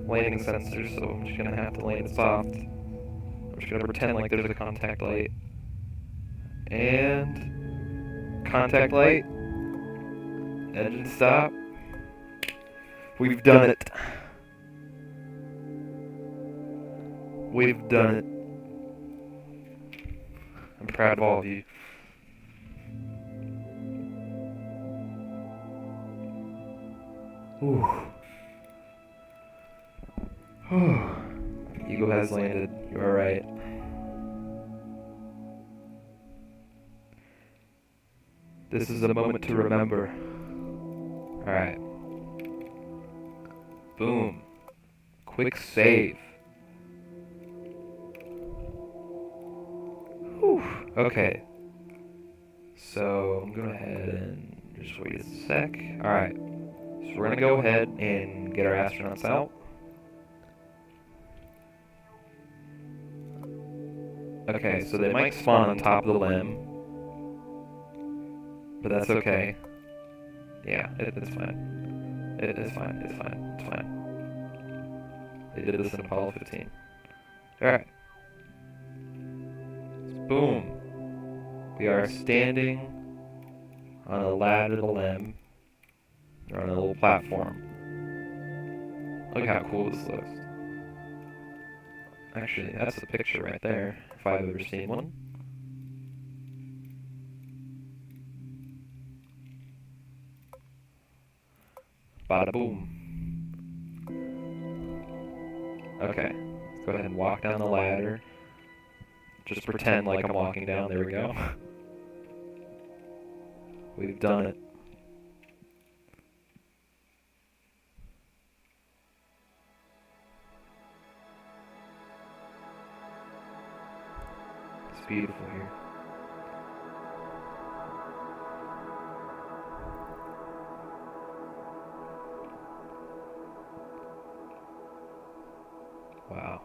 landing sensors, so I'm just gonna have to land it soft. I'm just gonna pretend like there's a contact light. And contact light. Engine stop. We've done it. We've done it. I'm proud of all of you. Eagle has landed. You are right. This is a moment to remember. Alright. Boom. Quick save. Whew. Okay. So, I'm gonna go ahead and just wait a sec. Alright. So we're gonna go ahead and get our astronauts out. Okay, so they might spawn on top of the limb. But that's okay. Yeah, it's fine. It's fine, it's fine, it's fine. They did this in Apollo 15. Alright. Boom. We are standing on a ladder to the limb. Or on a little platform. Look how cool this looks. Actually, that's a picture right there, if I've ever seen one. Bada boom. Okay, let's go ahead and walk down the ladder. Just pretend like I'm walking down, there we go. We've done it. It's beautiful here. Wow.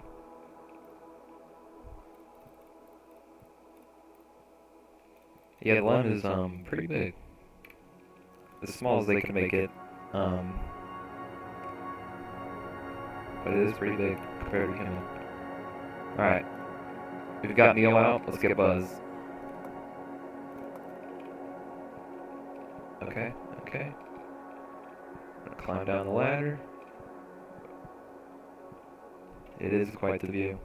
Yeah, the limb is pretty big. As small as they can make it. But it is pretty big compared to human. Alright. We've got Neil out, let's get Buzz. Okay, okay. Gonna climb down the ladder. It is quite the view.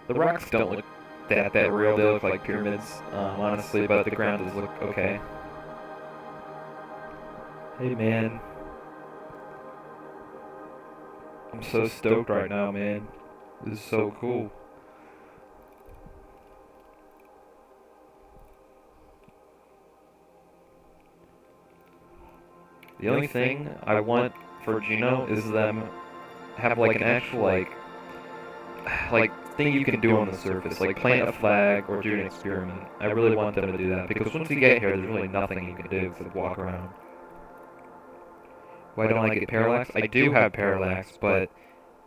The rocks don't look that real, they look like pyramids, honestly, but the ground does look okay. Hey man. I'm so stoked right now, man. This is so cool. The only thing I want for JNO is them have like an actual like thing you can do on the surface, like plant a flag or do an experiment. I really want them to do that because once you get here, there's really nothing you can do except walk around. Why don't I get parallax? I do have parallax, but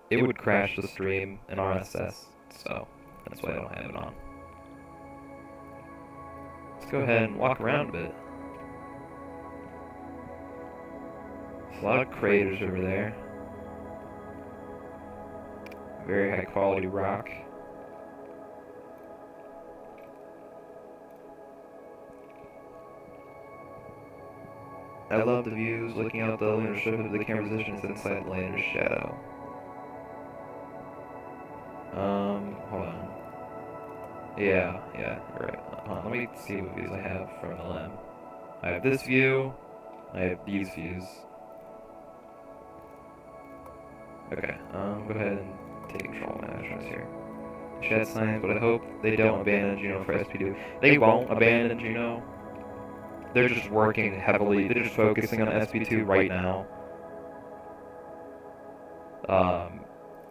it would crash the stream in RSS, so that's why I don't have it on. Let's go ahead and walk around a bit. There's a lot of craters over there. Very high quality rock. I love the views, looking out the lunar strip of the camera position is inside the lander's shadow. Hold on. Yeah, you're right. Hold on, let me see what views I have from the LEM. I have this view, I have these views. Okay, go ahead and take control of my astronauts here. Shed signs, but I hope they don't abandon JNO for SP2. They won't abandon JNO. They're just working heavily, they're just focusing on SP2 right now.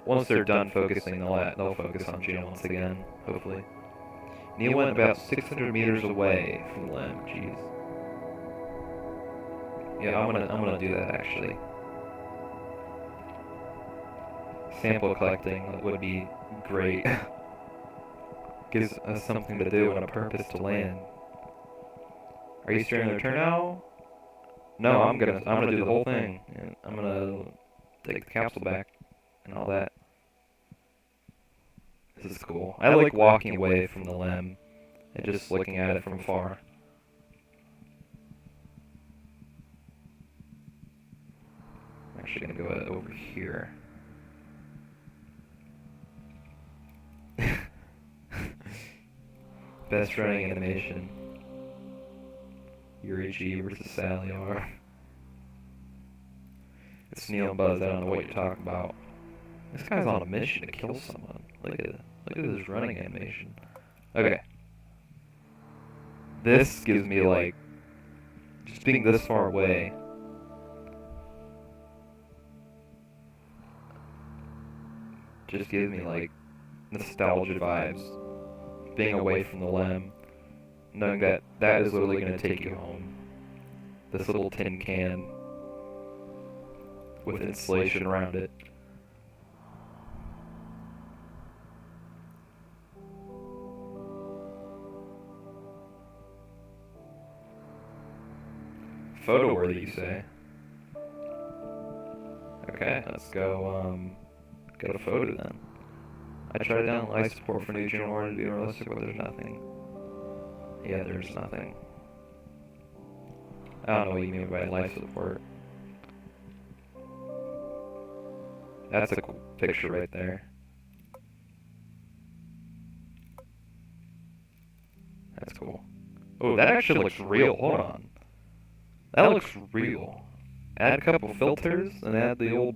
Once they're done focusing, they'll focus on JNO once again, hopefully. Neil went about 600 meters away from the LEM, jeez. Yeah, I'm gonna do that actually. Sample collecting would be great. Gives us something to do and a purpose to land. Are you steering the return now? No, I'm gonna do the whole thing. And I'm gonna take the capsule back and all that. This is cool. I like walking away from the LEM and just looking at it from afar. I'm actually gonna go over here. Best running animation. Yuri G versus Sally R. It's Neil and Buzz, I don't know what you're talking about. This guy's on a mission to kill someone. Look at this running animation. Okay. This gives me like, just being this far away. Just gives me like nostalgia vibes. Being away from the LEM. Knowing that that is literally going to take you home. This little tin can with insulation around it. Photo worthy, you say? Okay, let's go to photo then. I tried to download life support for new JNO to be realistic, but there's nothing. Yeah, there's nothing. I don't know what you mean by life support. That's a cool picture right there. That's cool. Oh, that actually looks real. Hold on. That looks real. Add a couple filters and add the old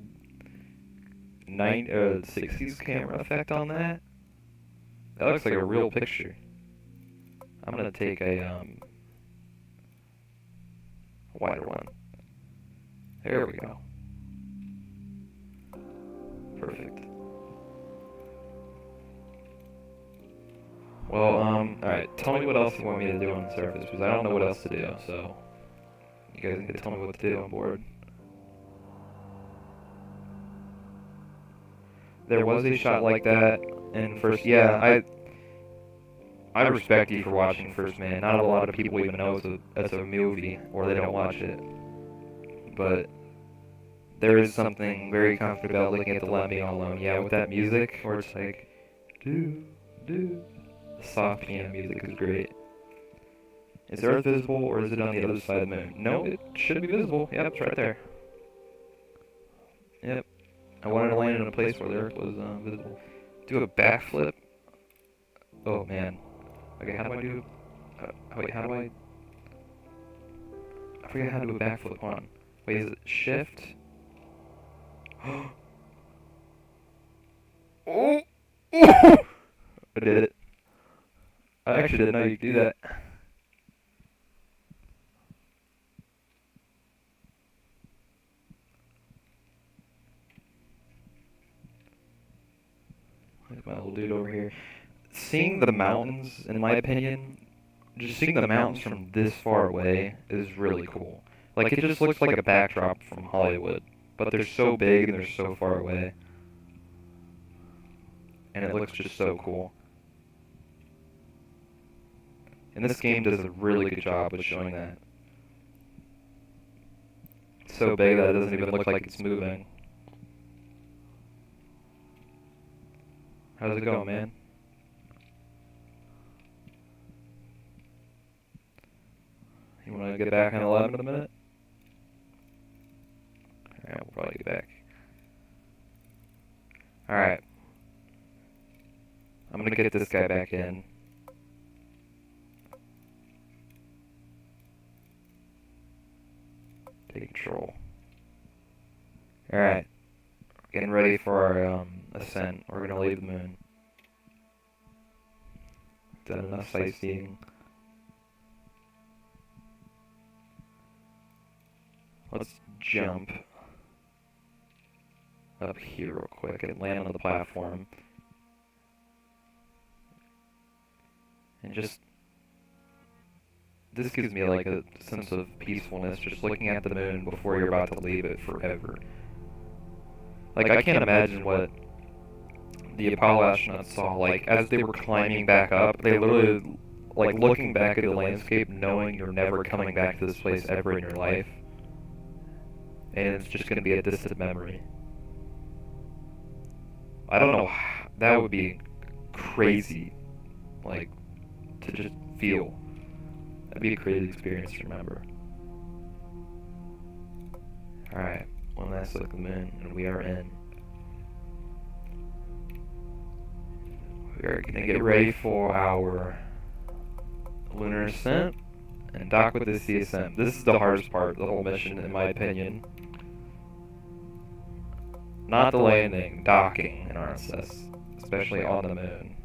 60s camera effect on that. That looks like a real picture. I'm gonna take a wider one. There we go. Perfect. Well, alright, tell me what else you want me to do on the surface, because I don't know what else to do, so you guys need to tell me what to do on board. There was a shot like that in first, yeah, I respect you for watching First Man. Not a lot of people even know it's a movie, or they don't watch it. But there is something very comfortable about looking at the LEM being all alone. Yeah, with that music, where it's like, do. The soft piano music is great. Is Earth visible, or is it on the other side of the moon? No, it should be visible. Yep, it's right there. Yep. I wanted to land in a place where the Earth was visible. Do a backflip. Oh man. Okay, how do I do? Wait, how do I? I forget how to do a backflip. Hold on. Wait, is it shift? Oh! I did it. I actually didn't know you could do that. Look at my little dude over here. Seeing the mountains, in my opinion, just seeing the mountains from this far away is really cool. Like, it just looks like a backdrop from Hollywood, but they're so big and they're so far away. And it looks just so cool. And this game does a really good job with showing that. It's so big that it doesn't even look like it's moving. How's it going, man? You want to get back on 11 in a minute? Alright, we'll probably get back. Alright. I'm gonna get this guy back in. Take control. Alright. Getting ready for our ascent. We're gonna leave the moon. Done enough sightseeing. Let's jump up here real quick and land on the platform. And just, this gives me like a sense of peacefulness, just looking at the moon before you're about to leave it forever. Like, I can't imagine what the Apollo astronauts saw, like, as they were climbing back up, they literally, like, looking back at the landscape, knowing you're never coming back to this place ever in your life. And it's just going to be a distant memory. I don't know, that would be crazy, like, to just feel. That'd be a crazy experience to remember. Alright, one last look at the moon, and we are in. We are going to get ready for our lunar ascent and dock with the CSM. This is the hardest part of the whole mission, in my opinion. Not the landing, docking in RSS, especially on the moon.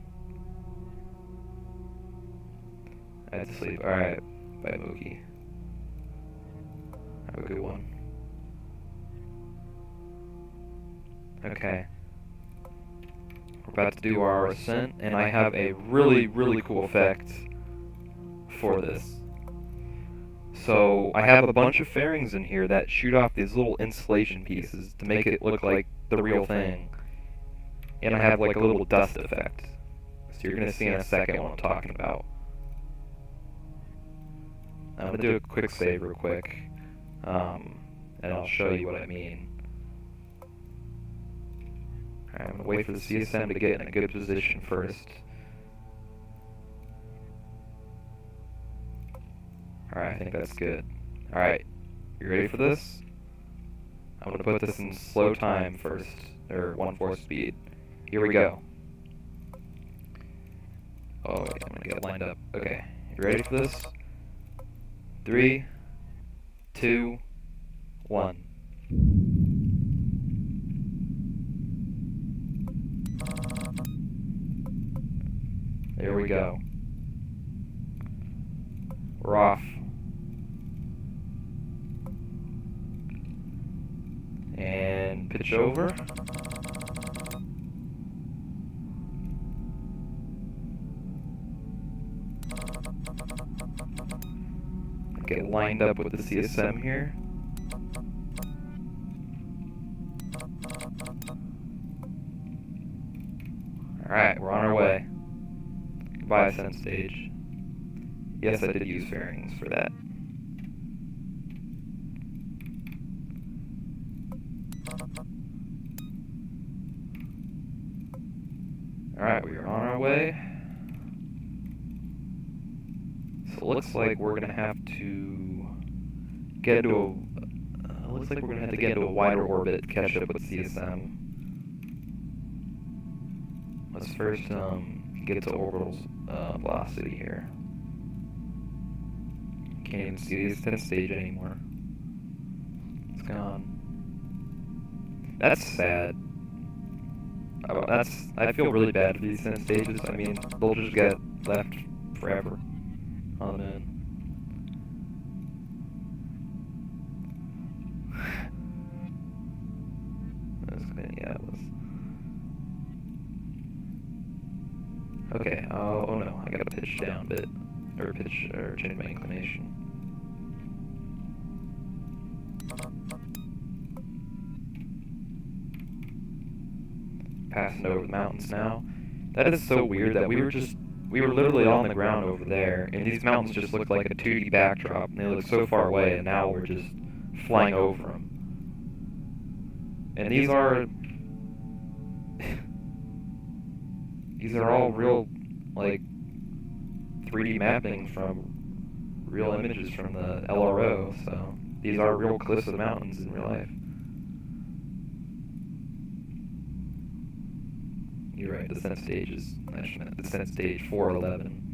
I had to sleep. Alright, bye Mookie. Have a good one. Okay. We're about to do our ascent, and I have a really, really cool effect for this. So, I have a bunch of fairings in here that shoot off these little insulation pieces to make it look like the real thing. And I have like a little dust effect. So you're going to see in a second what I'm talking about. I'm going to do a quick save real quick, and I'll show you what I mean. Alright, I'm going to wait for the CSM to get in a good position first. Alright, I think that's good. Alright, you ready for this? I'm going to put this in slow time first, or 1/4 speed. Here we go. Oh, wait, I'm going to get lined up. Okay, you ready for this? 3, 2, 1. There we go. We're off. And pitch over. Get lined up with the CSM here. Alright, we're on our way. Goodbye, Ascent stage. Yes, I did use fairings for that. Alright, we are on our way. So it looks like we're gonna have to get into a looks like we're gonna have to get into a wider orbit to catch up with CSM. Let's first get to orbital velocity here. Can't even see the Ascent stage anymore. It's gone. That's sad. I feel really bad for these Ascent stages. I mean, they'll just get left forever on the moon. Yeah, it was. Okay, oh no, I gotta pitch down a bit. Or change my inclination. Passing over the mountains now. That is so weird that we were literally on the ground over there, and these mountains just look like a 2D backdrop, and they look so far away, and now we're just flying over them. And these are all real, like, 3D mapping from real images from the LRO, so these are real cliffs of the mountains in real life. you're right, descent stage is, descent stage 411.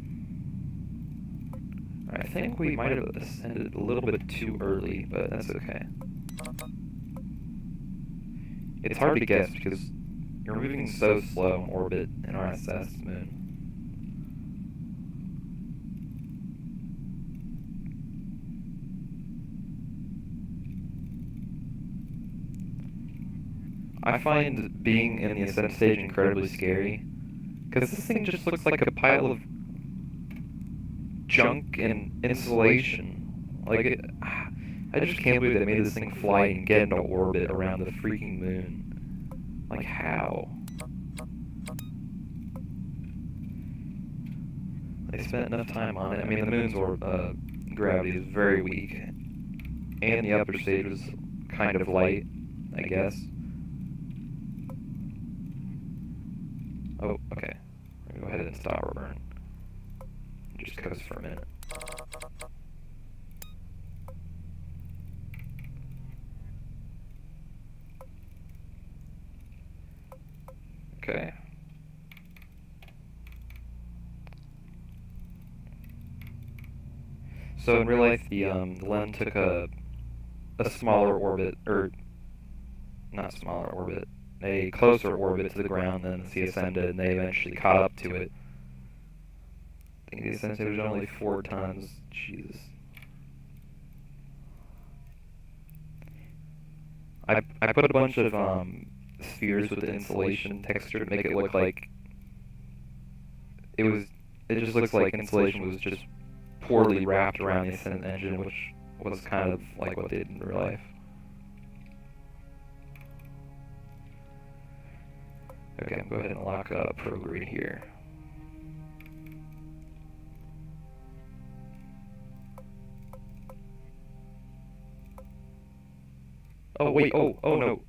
I think we might have ascended a little bit too early, but that's okay. It's hard to guess because you're moving so slow in orbit in RSS Moon. I find being in the ascent stage incredibly scary, because this thing just looks like a pile of junk and insulation. Like, I just can't believe they made this thing fly and get into orbit around the freaking moon. Like, how? They spent enough time on it. I mean, the moon's gravity is very weak, and the upper stage was kind of light, I guess. Oh, okay. We're gonna go ahead and stop our burn. Just coast for a minute. Okay. So in real life, the Len took a smaller orbit, or not smaller orbit, a closer orbit to the ground than the CSM did, and they eventually caught up to it. I think the Ascent was only 4 tons. Jesus. I put a bunch of spheres with the insulation texture to make it look like it just looks like insulation was just poorly wrapped around the Ascent engine, which was kind of like what they did in real life. Okay, I'm going to go ahead and lock up ProGrid here. Oh wait, oh no.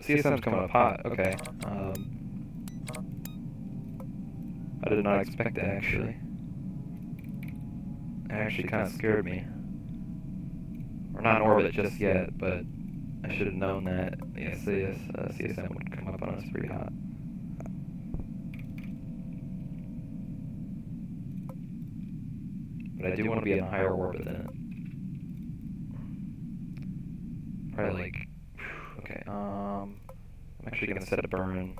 CSM's coming up hot, okay. I did not expect that, actually. It actually kind of scared me. We're not in orbit just yet, but I should have known that the CSM would come up on us pretty hot. But I do want to be in a higher orbit than it. Probably like, okay, I'm actually going to set a burn.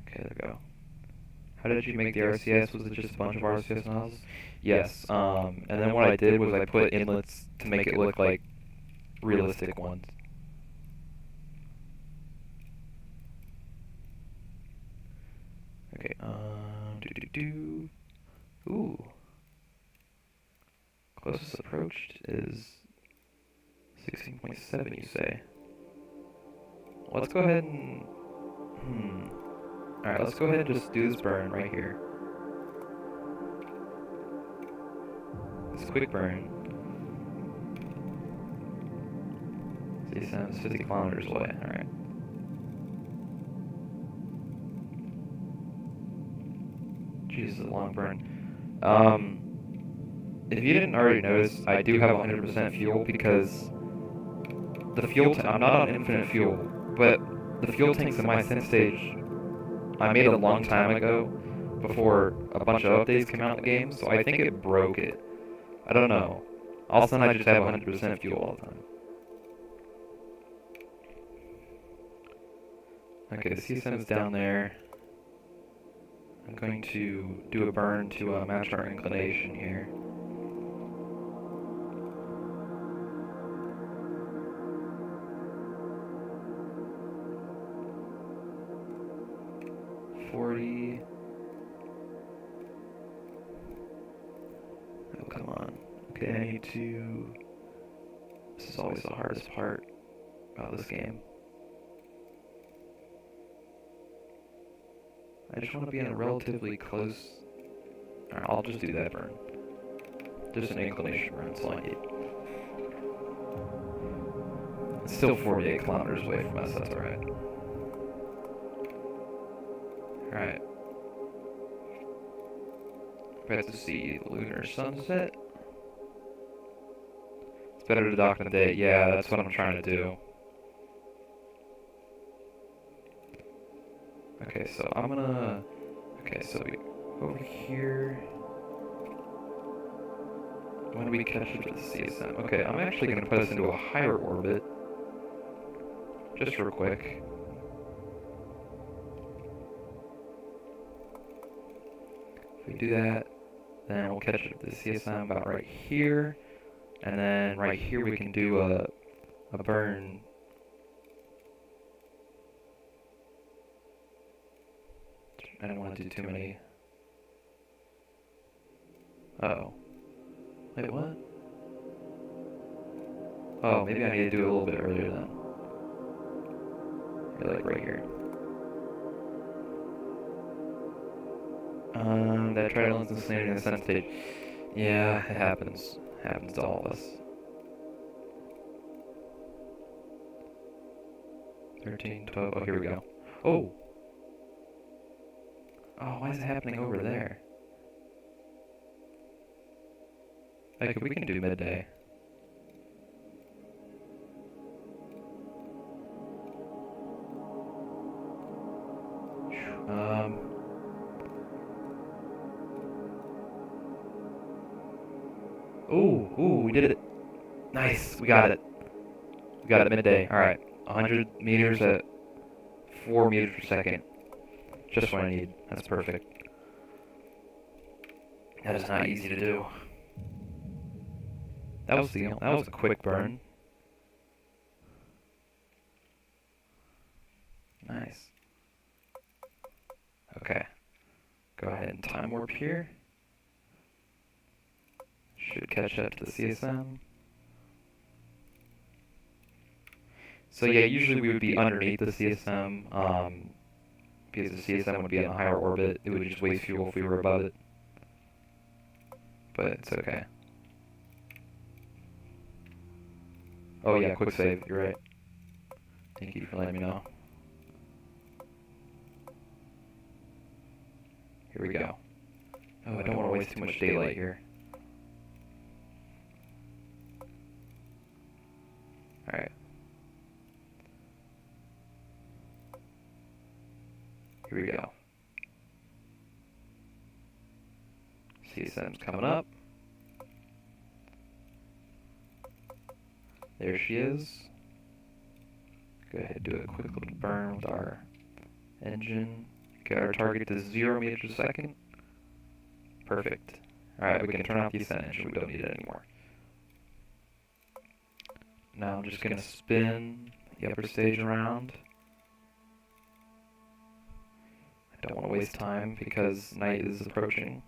Okay, there we go. How did you make the RCS? Was it just a bunch of RCS nozzles? Yes, and then what I did was I put inlets to make it look like realistic ones. Okay, Ooh. Closest approach is 16.7, you say? Let's go ahead and... Alright, let's go ahead and just do this burn right here. This quick burn. See, it's 50 kilometers away, alright. Jesus, a long burn. If you didn't already notice, I do have 100% fuel because the fuel I'm not on infinite fuel, but the fuel tanks in my Ascent stage I made a long time ago before a bunch of updates came out in the game, so I think it broke it. I don't know. All of a sudden I just have 100% fuel all the time. Okay, the CSM is down there. I'm going to do a burn to match our inclination here. Oh, come on. Okay, I need to... This is always the hardest part about this game. I just want to be in a relatively close... Alright, I'll just do that burn. Just an inclination burn, so I need... It's still 48 kilometers away from us, that's alright. Alright. About to see the lunar sunset. It's It's better to dock than date. Yeah, that's what I'm trying to do. Okay, so I'm gonna... Okay, so we over here... When do we catch up to the CSM? Okay, I'm actually gonna put us into a higher orbit. Just real quick. If we do that, then we'll catch up to the CSM about right here. And then right here we can do a burn. I don't want to do too many. Uh-oh. Wait, what? Oh, maybe I need to do it a little bit earlier then. Maybe like right here. That trial is standing in the Ascent stage. Yeah, it happens. It happens to all of us. 13, 12, oh, here we go. Oh! Oh, why is it happening over there? Like, we can do midday. Ooh, we did it. Nice, we got it. We got it midday. Alright, 100 meters at 4 meters per second. Just what I need. That's perfect. That is not easy to do. That was a quick burn. Nice. Okay. Go ahead and time warp here. Should catch up to the CSM. So yeah, usually we would be underneath the CSM, because the CSM would be in a higher orbit. It would just waste fuel if we were above it. But it's okay. Oh yeah, quick save, you're right. Thank you for letting me know. Here we go. Oh, I don't want to waste too much daylight here. Alright. Here we go. CSM's coming up. There she is. Go ahead and do a quick little burn with our engine. Get our target to 0 meters a second. Perfect. Alright, we can turn off the Ascent engine. We don't need it anymore. Now I'm just going to spin the upper stage around. I don't want to waste time because night is approaching.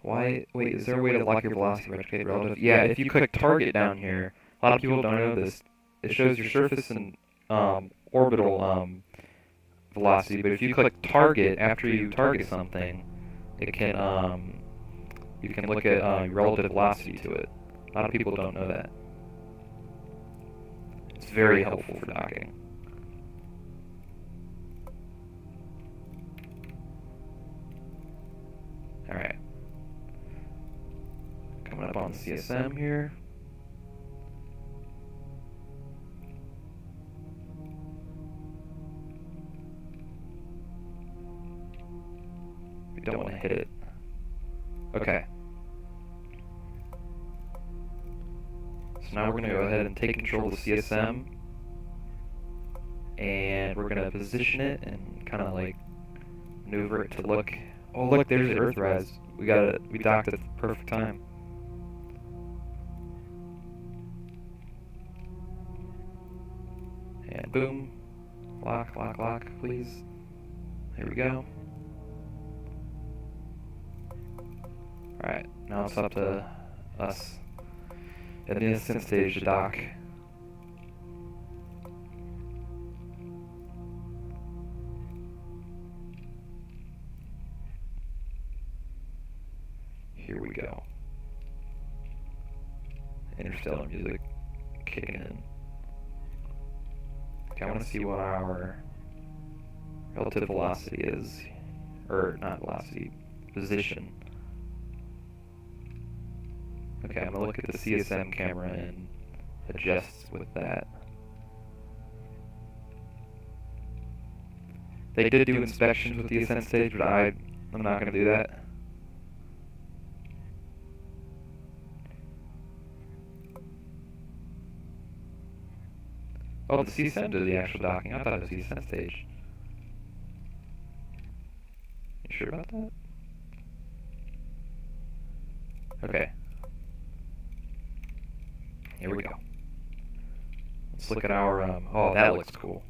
Why? Wait, is there a way to lock your velocity relative? Yeah, if you click target down here, a lot of people don't know this. It shows your surface and orbital velocity, but if you click target after you target something, it can you can look at your relative velocity to it. A lot of people don't know that. It's very helpful for docking. Alright. Coming up on CSM here. We don't want to hit it. Okay. So now we're going to go ahead and take control of the CSM. And we're going to position it and kind of like maneuver it to look. Oh look, there's the Earthrise. We docked at the perfect time. And boom. Lock, lock, lock, please. There we go. Alright, now it's up to us at the Ascent stage to dock. Here we go. Interstellar music kicking in. Okay, I want to see what our relative velocity is. Or, not velocity, position. Okay, I'm gonna look at the CSM camera and adjust with that. They did do inspections with the Ascent stage, but I'm not gonna do that. Oh, the CSM did the actual docking. I thought it was the Ascent stage. You sure about that? Okay. Here we go. Let's look at our, oh, that looks cool.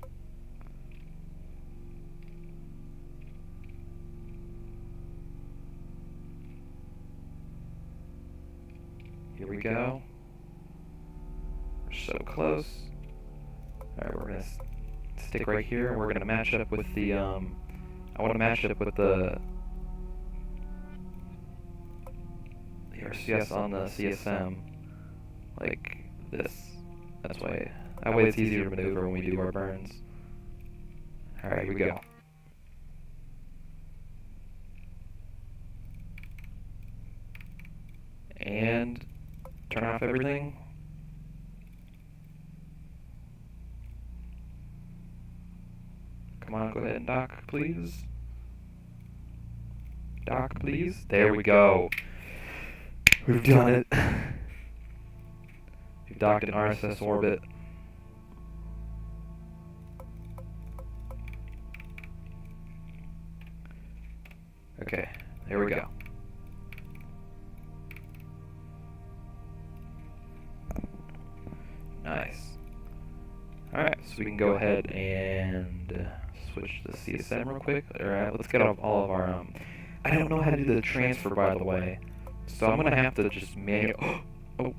Here we go. We're so close. Alright, we're gonna stick right here, and we're gonna match up with the, I want to match it with the RSS on the CSM, like this. That way it's easier to maneuver when we do our burns. Alright, here we go. And turn off everything. Come on, go ahead and dock, please. Dock, please. There we go. We've done it. We've docked in RSS orbit. Okay, there we go. Nice. Alright, so we can go ahead and switch to CSM real quick. Alright, let's get off all of our, I don't know how to do the transfer, by the way. So I'm gonna have to just manually, I'm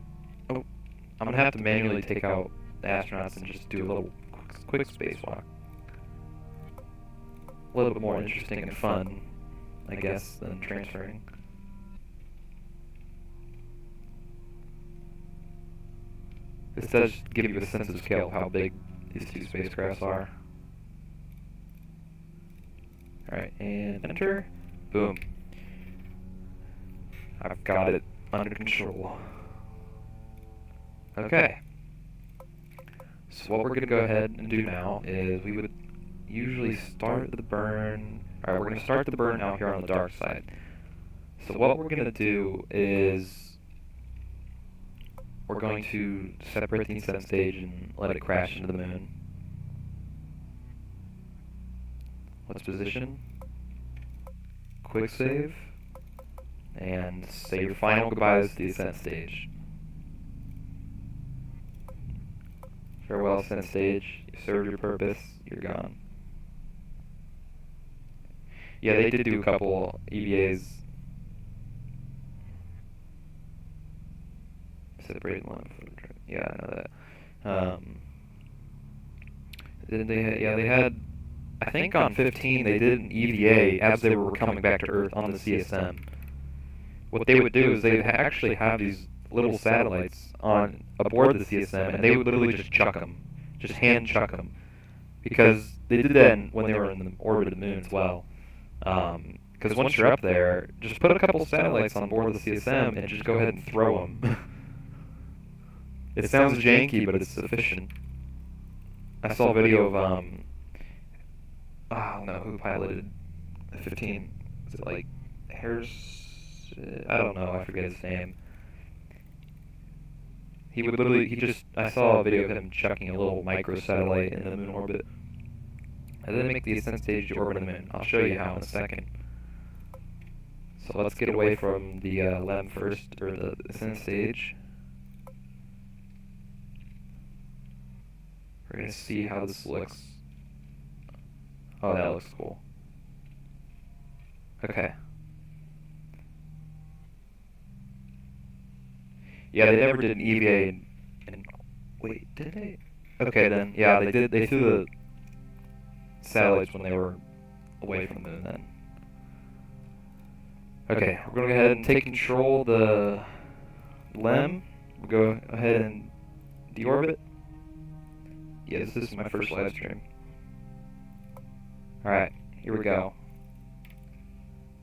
gonna have to manually take out the astronauts and just do a little quick spacewalk. A little bit more interesting and fun, I guess, than transferring. This does give you a sense of scale of how big these two spacecrafts are. Alright, and enter. Boom. I've got it under control. Okay. So what we're going to go ahead and do now is we would usually start the burn. Alright, we're going to start the burn out here on the dark side. So what we're going to do is we're going to separate the Ascent stage and let it crash into the moon. Let's position. Quick save. And say your final goodbyes to the Ascent stage. Farewell, Ascent stage. You served your purpose. You're gone. Yeah, they did do a couple EVAs. Separated one. Yeah, I know that. They had. I think on 15 they did an EVA as they were coming back to Earth on the CSM. What they would do is they'd actually have these little satellites on aboard the CSM, and they would literally just chuck them, just hand chuck them, because they did that when they were in the orbit of the moon as well. Because once you're up there, just put a couple satellites on board the CSM and just go ahead and throw them. It sounds janky, but it's efficient. I saw a video of I don't know who piloted the 15. Was it like Harris? I don't know. I forget his name. He would literally, I saw a video of him chucking a little microsatellite in the moon orbit. And then make the Ascent stage orbit the moon. I'll show you how in a second. So let's get away from the LEM first, or the Ascent stage. We're going to see how this looks. Oh, that looks cool. Okay. Yeah, they never did an EVA and wait, did they? Okay, then, yeah, they did. They threw the satellites when they were away from the moon then. Okay, we're going to go ahead and take control of the LEM. We'll go ahead and deorbit. Yes, this is my first live stream. Alright, here we go.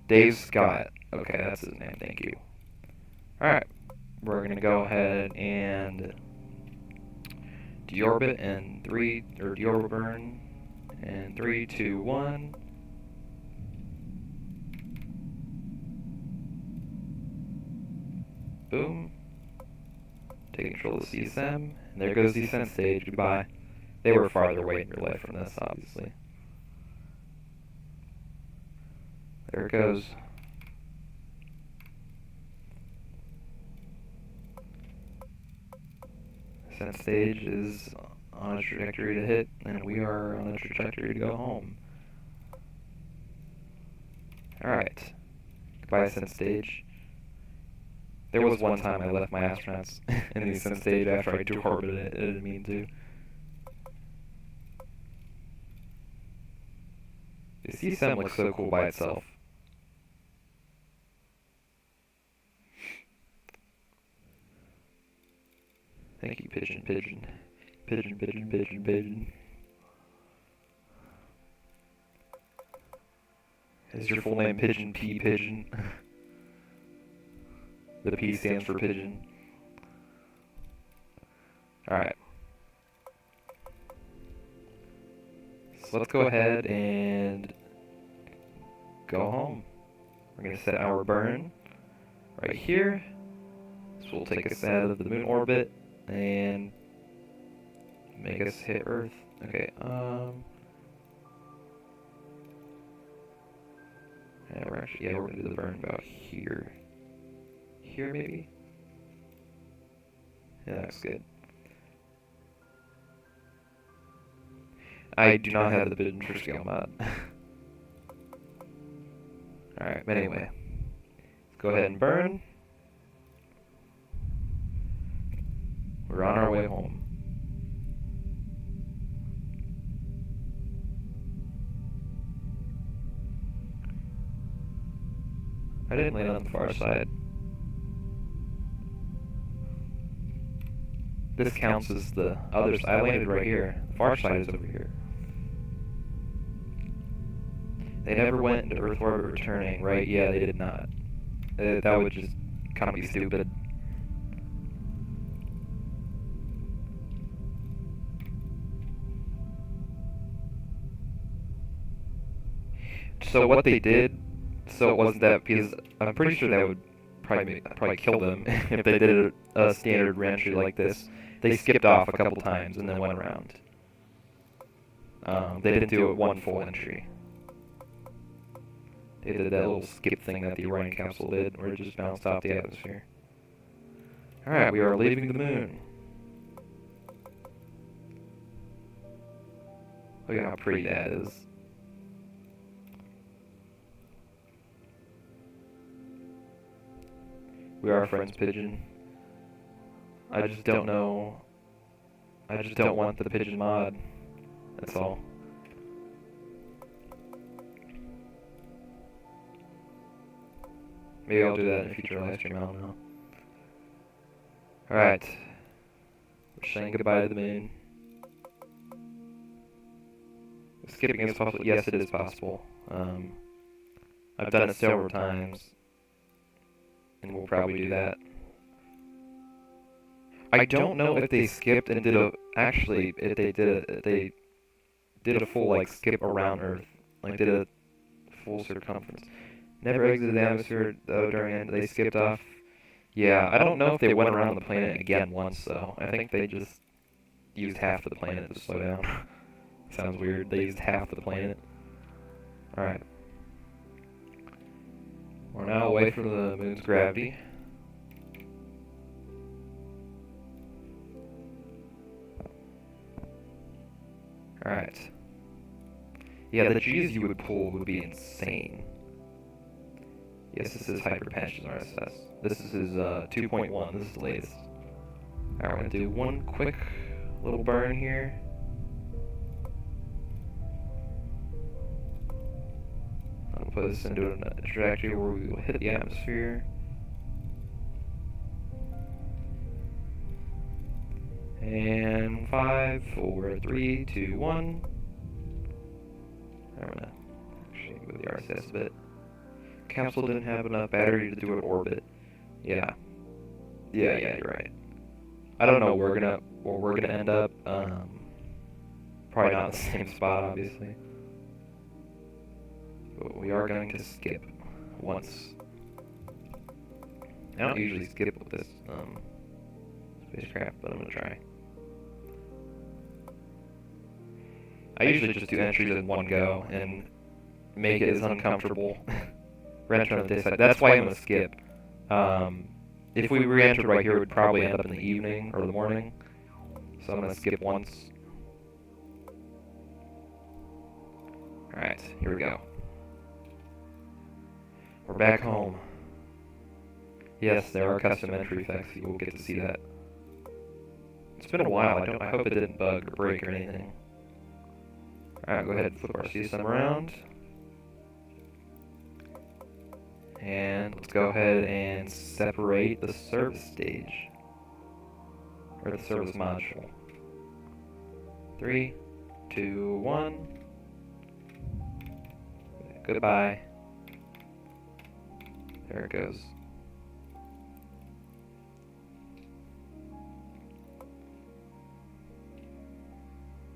Dave Scott. Okay, that's his name, thank you. Alright, we're going to go ahead and deorbit and deorbit burn in 3, 2, 1. Boom. Take control of the CSM, and there goes the Ascent stage. Goodbye. They were farther away in real life from this, obviously. There it goes. Ascent stage is on a trajectory to hit, and we are on a trajectory to go home. Alright. Goodbye, Ascent stage. There was one time I left my astronauts in the Ascent stage after I deorbited it. I didn't mean to. The CSM looks so cool by itself. Thank you, Pigeon, Pigeon. Pigeon, Pigeon, Pigeon, Pigeon. Is your full name Pigeon P. Pigeon? The P stands for Pigeon. Alright. So let's go ahead and go home. We're going to set our burn right here. This will take us out of the moon orbit and make us hit Earth. Okay, yeah, we're gonna do the burn about here. Here, maybe? Yeah, that's good. I do not have the bid for scale mod. Alright, but anyway. Let's go ahead and burn. We're on our way home. I didn't land on the far side. This counts as the other side. I landed right here. The far side is over here. They never went into Earth orbit returning, right? Yeah, they did not. That would just kind of be stupid. So what they did, so it wasn't that, because I'm pretty sure that would probably kill them if they did a standard reentry like this. They skipped off a couple times and then went around. They didn't do it one full entry. They did that little skip thing that the Orion capsule did, where it just bounced off the atmosphere. Alright, we are leaving the moon. Look at how pretty that is. We are friends, Pigeon. I just don't know. I just don't want the Pigeon mod. That's all. Maybe I'll do that in a future live stream, I don't know. Alright. We're saying goodbye to the moon. Skipping is possible. Yes, it is possible. I've done it several times. And we'll probably do that. I don't know if they skipped and did a... Actually, if they did a full, like, skip around Earth. Like, did a full circumference. Never exited the atmosphere, though, during it. They skipped off. Yeah, I don't know if they went around the planet again once, though. I think they just used half of the planet to slow down. Sounds weird. They used half of the planet. Alright. We're now away from the moon's gravity. Alright. Yeah, the G's you would pull would be insane. Yes, this is Hyperpatch's RSS. This is his 2.1. This is the latest. Alright, we're going to do one quick little burn here. I'll put this into a trajectory where we will hit the atmosphere. And 5, 4, 3, 2, 1. I'm gonna actually move the RSS a bit. Capsule didn't have enough battery to do an orbit. Yeah. Yeah, you're right. I don't know where we're gonna end up. Probably not in the same spot, obviously. But we are going to skip once. I don't usually skip with this spacecraft, but I'm gonna try. I usually just do entries in one go and make it as uncomfortable. Re-enter on the day side. That's why I'm gonna skip. If we re-entered right here, it would probably end up in the evening or the morning. So I'm gonna skip once. Alright, here we go. We're back home. Yes, there are custom entry effects. You will get to see that. It's been a while. I hope it didn't bug or break or anything. Alright, go ahead and flip our CSM around. And let's go ahead and separate the service stage. Or the service module. 3, 2, 1. Goodbye. There it goes.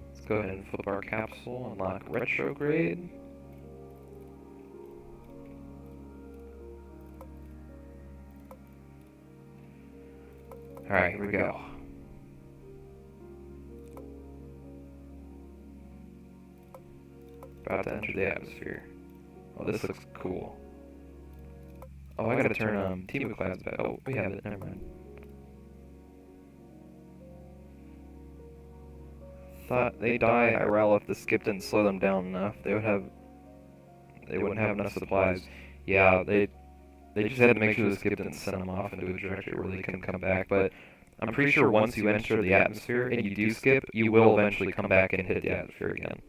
Let's go ahead and flip our capsule, unlock retrograde. Alright, here we go. About to enter the atmosphere. Oh, this looks cool. Oh, I gotta turn team of clouds back. Oh, we have it. Never mind. Thought they die IRL if the skip didn't slow them down enough. They wouldn't have enough supplies. Yeah, they just had to make sure the skip didn't send them off into a trajectory where they couldn't come back. But I'm pretty sure once you enter the atmosphere and you do skip, you will eventually come back and hit the atmosphere again.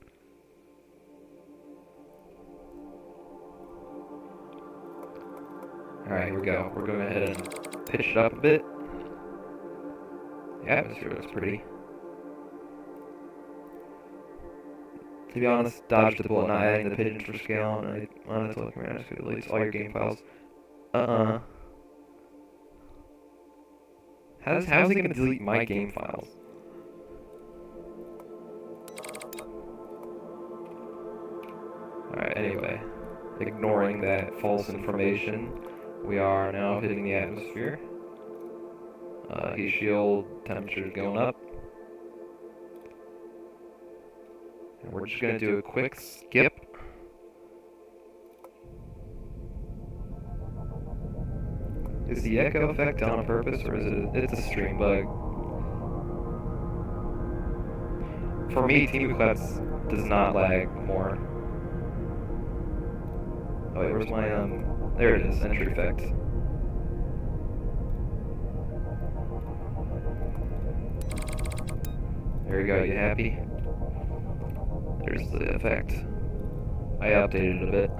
Alright, here we go. We're going ahead and pitch it up a bit. The atmosphere looks pretty. To be honest, dodged the bullet not adding the pigeons for scale, and I honestly looking around, it deletes all your game files. How's he gonna delete my game files? Alright, anyway. Ignoring that false information, we are now hitting the atmosphere. Heat shield temperature's going up. And we're just gonna do a quick skip. Is the echo effect done on purpose, or is it's a stream bug? For me, Team Clouds does not lag more. Oh wait, where's my there it is, entry effect. There you go, you happy? There's the effect. I updated it a bit.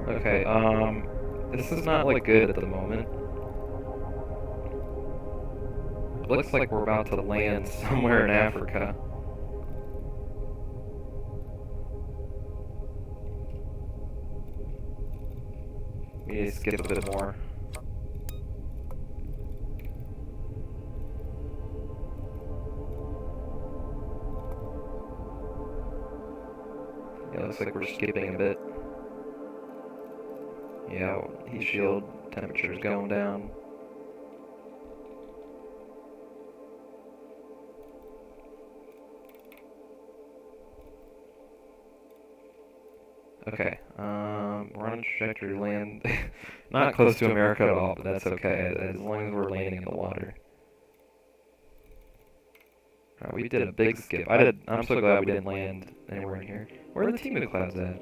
Okay, this is not, like, good at the moment. It looks like we're about to land somewhere in Africa. We need to skip a bit more. Yeah, it looks like we're skipping a bit. Yeah, heat shield temperature's going down. Okay, we're on a trajectory to land. Not close to America at all, but that's okay, as long as we're landing in the water. Alright, we did a big skip. I'm so glad we didn't land anywhere in here. Where are the team of clouds at?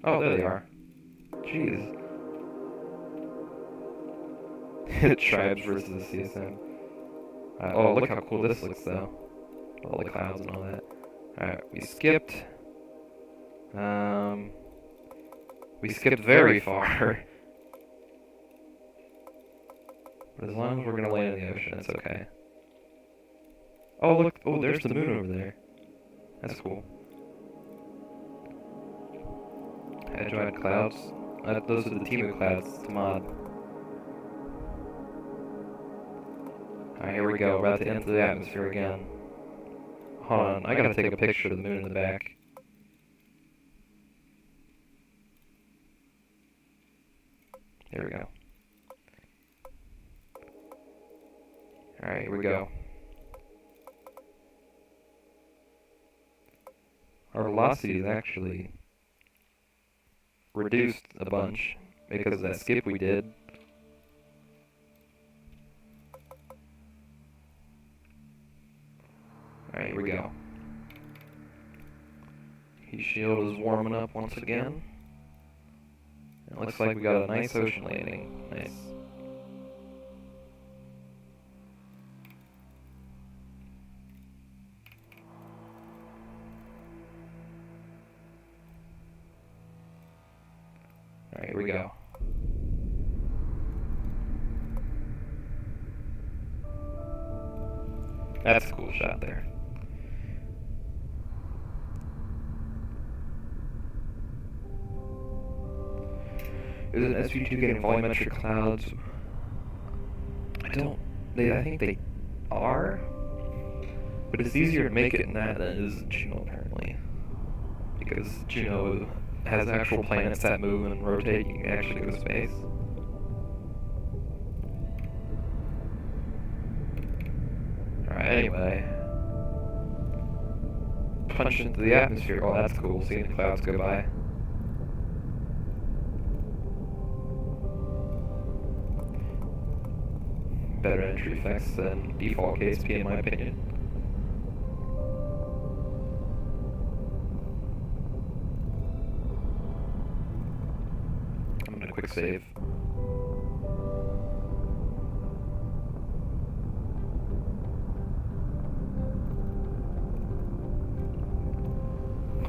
Oh, there they are. Jeez. Tribes versus the CSM. Oh, look how cool this looks, though. All the clouds and all that. Alright, we skipped. We skipped very far. But as long as we're gonna land in the ocean, it's okay. Oh, look! Oh, there's the moon over there. That's cool. Hadroid clouds. Those are the Timu clouds, the mod. Alright, here we go. We're about to enter the atmosphere again. Hold on, I gotta take a picture of the moon in the back. There we go. Alright, here we go. Our velocity is actually reduced a bunch because of that skip we did. Alright, here we go. Heat shield is warming up once again. It looks like we got a nice ocean landing. Nice. Alright, here we go. That's a cool shot there. Is it SV2 getting volumetric clouds? I think they are, but it's easier to make it in that than it is in JNO apparently. Because JNO has actual planets that move and rotate, you can actually go to space. Alright, anyway. Punch into the atmosphere. Oh, that's cool, seeing the clouds go by. Better entry effects than default KSP in my opinion. I'm gonna quick save.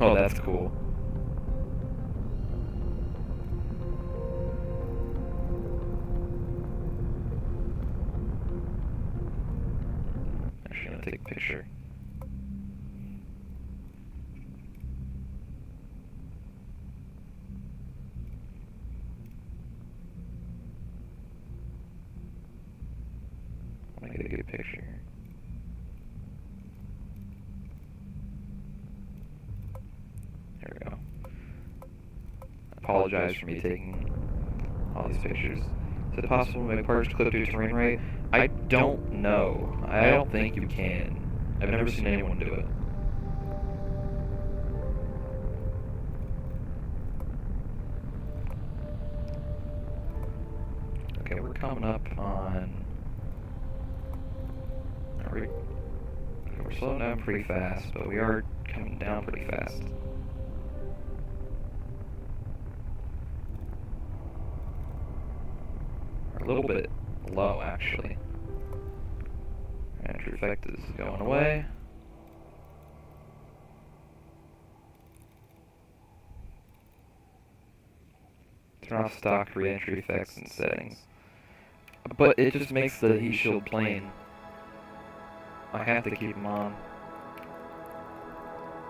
Oh, that's cool. Actually, I'm gonna take a picture. I get a good picture. There we go. I apologize for me taking all these pictures. Is it possible to make parts clip to terrain right? I don't know. I don't think you can. I've never seen anyone do it. Okay, we're coming up on... We're slowing down pretty fast, but we are coming down pretty fast. We're a little bit low, actually. Entry effect is going away. Turn off stock re-entry effects and settings. But it just makes the heat shield plain. I have to keep them on.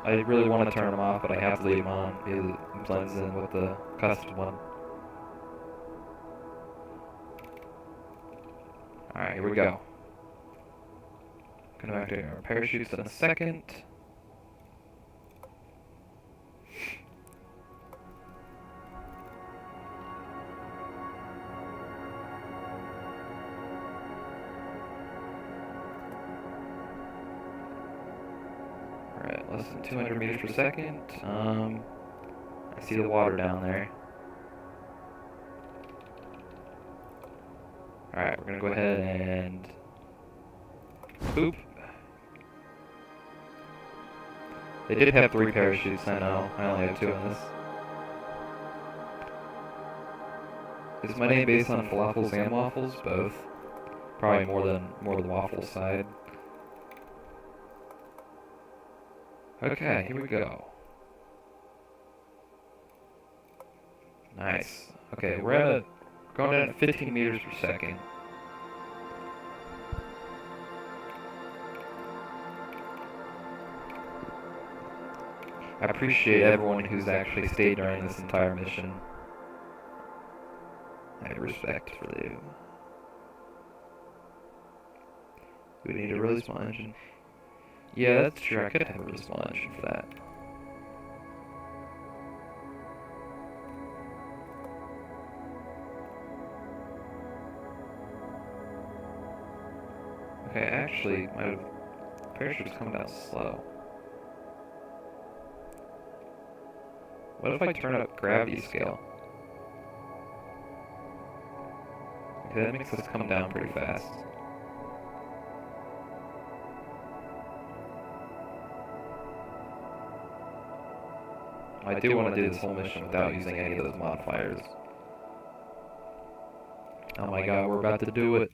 I really want to turn them off, but I have to leave them on because it blends in with the custom one. Alright, here we go. Gonna activate our parachutes in a second. Alright, less than 200 meters per second. I see the water down there. Alright, we're gonna go ahead and boop. They did have 3 parachutes, I know. I only have 2 in this. Is my name based on falafels and waffles? Both. Probably more the waffle side. Okay, here we go. Nice. Okay, we're going down at 15 meters per second. I appreciate everyone who's actually stayed during this entire mission. I have respect for you. We need a really small engine. Yeah, that's true. I could have a really small engine for that. Okay, actually, my parachute's coming down slow. What if I turn up gravity scale? Okay, that makes us come down pretty fast. I do want to do this whole mission without using any of those modifiers. Oh my god, we're about to do it.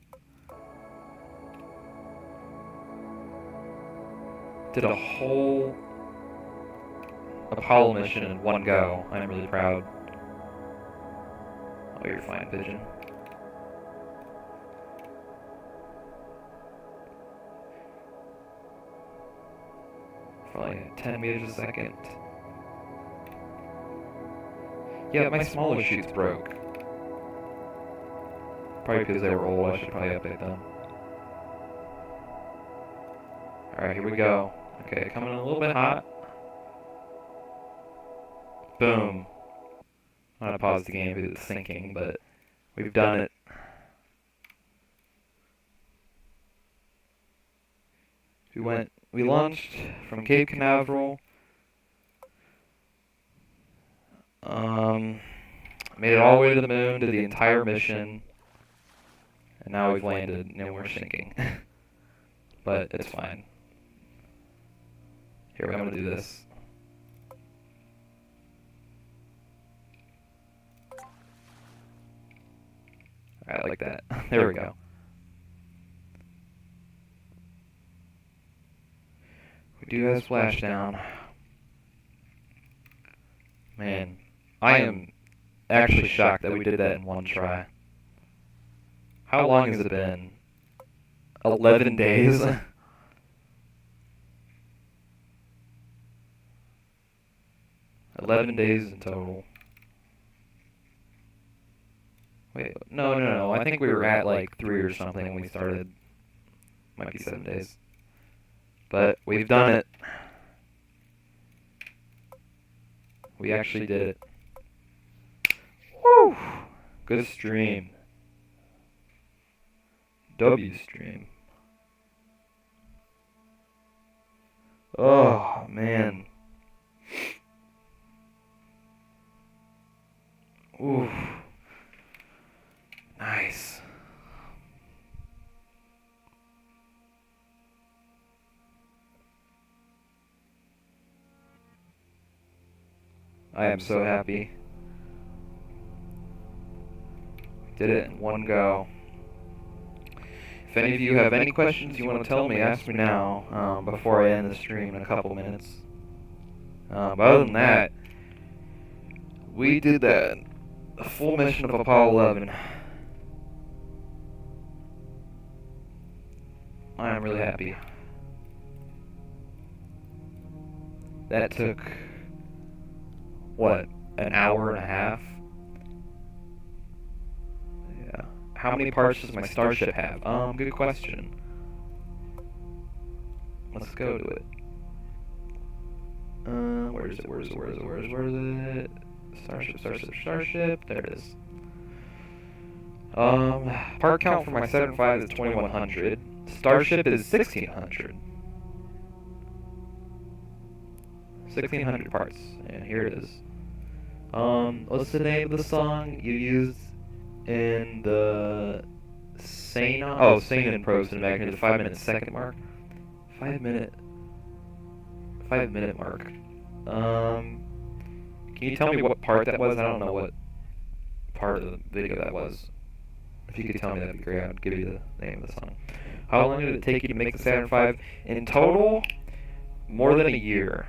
Did a whole Apollo mission in one go. I'm really proud. Oh, you're fine, Pigeon. For like 10 meters a second. Yeah, my smaller chutes broke. Probably because they were old. I should probably update them. Alright, here we go. Okay, coming in a little bit hot. Boom. I'm gonna pause the game because it's sinking, but we've done it. We launched from Cape Canaveral. Made it all the way to the moon, did the entire mission, and now we've landed, and we're sinking. But it's fine. Here, I'm gonna do this. Alright, like that. There we go. We do have splashdown. Man, I am actually shocked that we did that in one try. How long has it been? 11 days? 11 days in total. Wait, no. I think we were at like 3 or something when we started. Might be 7 days. But we've done it. We actually did it. Woo! Good stream. W stream. Oh, man. Ooh. Nice. I am so happy. Did it in one go. If any of you have any questions you want to tell me, ask me now, before I end the stream in a couple minutes. But other than that, we did that. A full mission of Apollo 11. I am really happy. That took, what, an hour and a half? Yeah. How many parts does my starship have? Good question. Let's go to it. Where is it? Starship. There it is. Part count for my 7.5 is 2100. Starship is 1600. 1600 parts, and here it is. What's the name of the song you used in the Sanon? Oh, Sanon Pro Cinematic near the 5-minute second mark. 5 minute mark. Can you tell me what part that was? I don't know what part of the video that was. If you could tell me, that'd be great. I'd give you the name of the song. How long did it take you to make the Saturn V? In total, more than a year.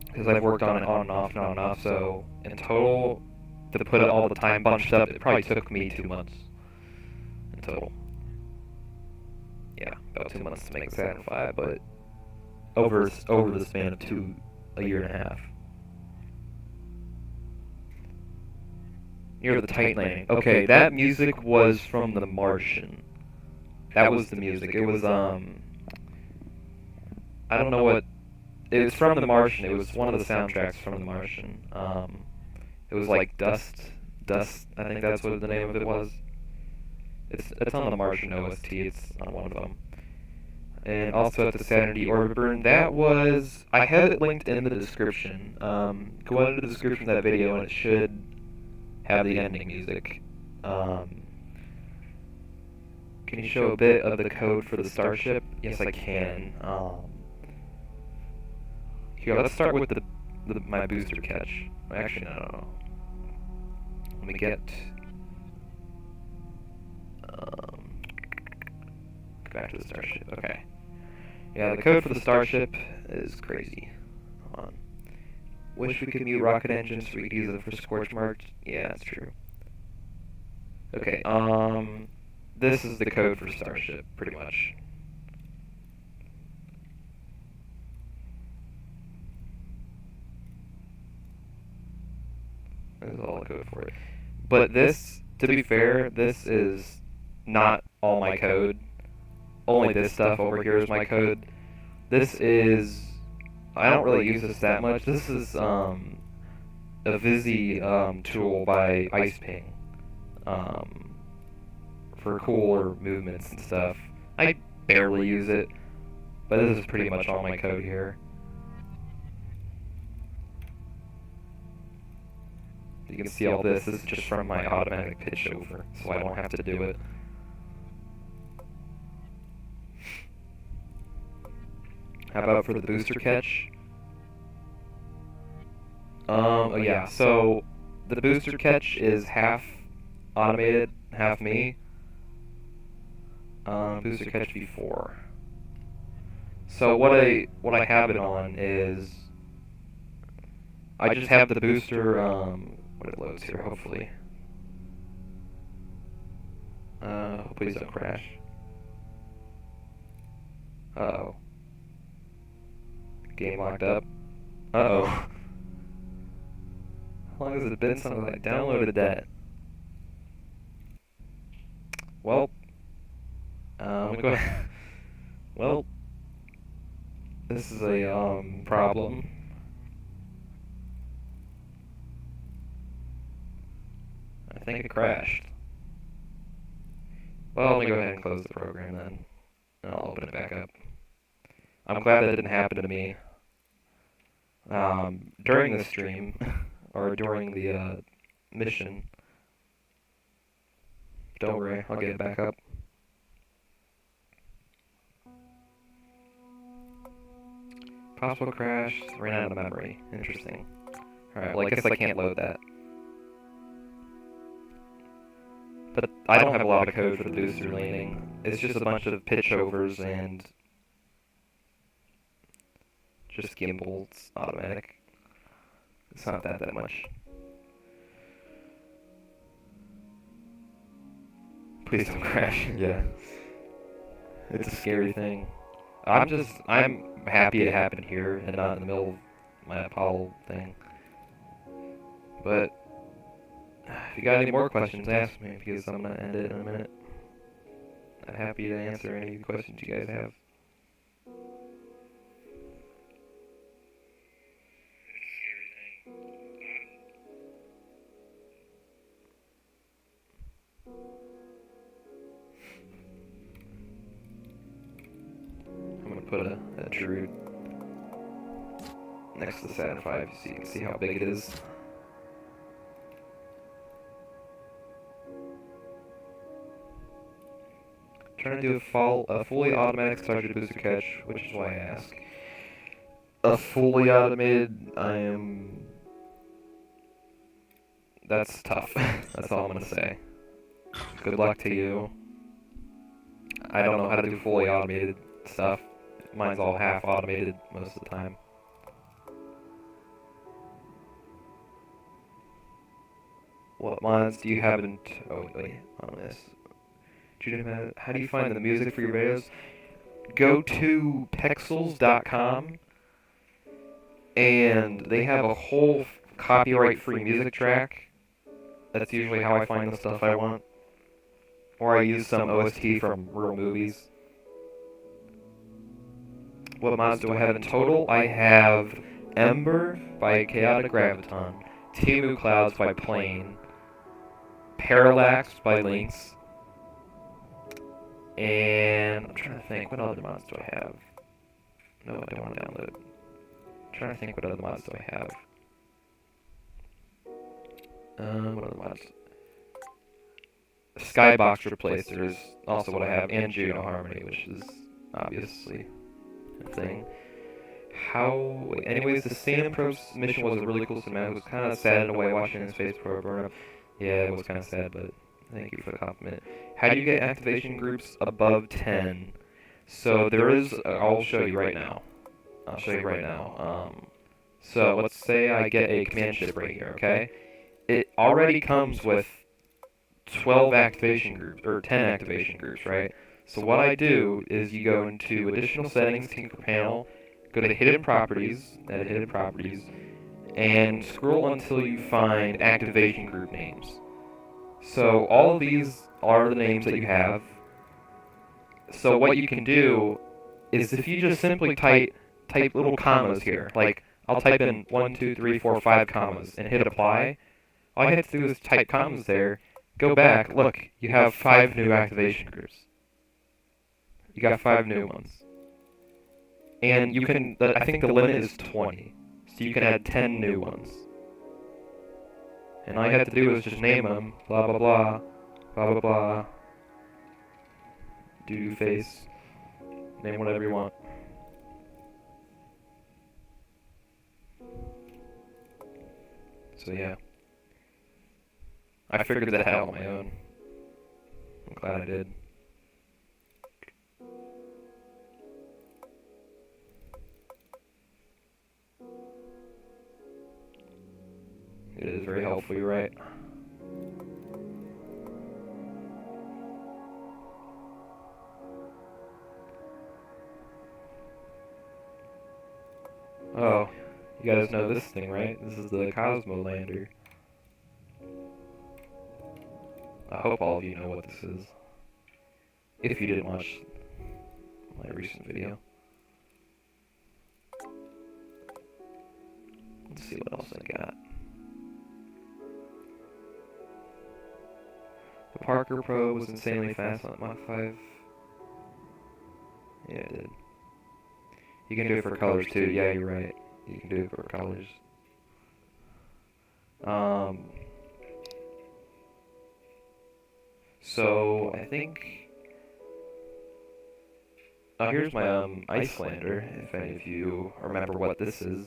Because I've worked on it on and off, so in total, to put all the time bunched up, it probably took me 2 months. In total. Yeah, about 2 months to make the Saturn V, but over the span of a year and a half. near the tight landing. Okay, that music was from The Martian. That was the music. It was, I don't know what, it was from The Martian. It was one of the soundtracks from The Martian. It was like Dust, I think that's what the name of it was. It's on the Martian OST, it's on one of them. And also at the Sanity Orbit Burn, that was, I have it linked in the description. Go into the description of that video and it should have the ending music. Can you show a bit of the code for the starship? Yes, I can. Here, let's start with my booster catch. Actually, no. Let me get... go back to the starship. Okay. Yeah, the code for the starship is crazy. Hold on. Wish we could mute rocket engines so we could use it for scorch marks. Yeah, that's true. Okay, this is the code for starship, pretty much. This is all the code for it. But this, to be fair, this is not all my code. Only this stuff over here is my code. This is... I don't really use this that much. This is a Vizzy tool by IcePing for cooler movements and stuff. I barely use it, but this is pretty much all my code here. You can see all this. This is just from my automatic pitch over, so I don't have to do it. How about for the booster catch? Oh yeah, so the booster catch is half automated, half me. Booster catch V4. So what I have it on is I just have the booster what it loads here, hopefully. Please don't crash. Uh-oh. Game locked up. Uh-oh. How long has it been since I downloaded that? Well, well, this is a problem. I think it crashed. Well, let me go ahead and close the program then, and I'll open it back up. I'm glad that didn't happen to me during the stream, or during the mission. Don't worry, I'll get it back up. Possible crash, ran out of memory. Interesting. Alright, well I guess I can't load that. But I don't have a lot of code for the booster landing. It's just a bunch of pitch overs and just gimbal. It's automatic. It's not that much. Please don't crash. Yeah. It's a scary thing. I'm happy it happened here and not in the middle of my Apollo thing. But if you got any more questions, ask me, because I'm gonna end it in a minute. I'm happy to answer any questions you guys have. I'm gonna put a Druid next to the Saturn V so you can see how big it is. Trying to do a fully automatic starship booster catch, which is why I ask. A fully automated, that's tough. That's all I'm gonna say. Good luck to you. I don't know how to do fully automated stuff. Mine's all half automated most of the time. What mods do you have in... Oh, wait, on this. How do you find the music for your videos? Go to pexels.com and they have a whole copyright-free music track That's usually how I find the stuff I want. Or I use some OST from real movies. What mods do I have in total? I have Ember by Chaotic Graviton, Timu Clouds by Plane, Parallax by Lynx, and I'm trying to think, what other mods do I have? No, I don't want to download. I'm trying to think what other mods do I have. What other mods? Skybox Replacer is also what I have, and JNO Harmony, which is obviously a thing. Anyways, the Sam Pro's mission was a really cool cinematic. It was kind of sad in a way watching his face burn up. Yeah, it was kind of sad, but thank you for the compliment. How do you get activation groups above 10? So there is, I'll show you right now. I'll show you right now. So let's say I get a command ship right here, okay? It already comes with 12 activation groups, or 10 activation groups, right? So what I do is you go into Additional Settings, Tinker Panel, go to Hidden Properties, edit Hidden Properties, and scroll until you find activation group names. So all of these are the names that you have. So what you can do is if you just simply type little commas here, like I'll type in 1, 2, 3, 4, 5 commas and hit apply. All you have to do is type commas there, go back, look, you have 5 new activation groups. You got 5 new ones. And you can, I think the limit is 20. So you can add 10 new ones. And all you have to do is just name them, blah blah blah, blah blah blah, doo-doo face, name whatever you want. So yeah. I figured that out on my own. I'm glad I did. It is very helpful, you're right. Oh, you guys know this thing, right? This is the Cosmo Lander. I hope all of you know what this is. If you didn't watch my recent video. Let's see what else I got. The Parker Probe was insanely fast on Mach 5. Yeah, it did. You can do it for colors too. Yeah, you're right. You can do it for colors. So I think. Oh, here's my Icelander. If any of you remember what this is.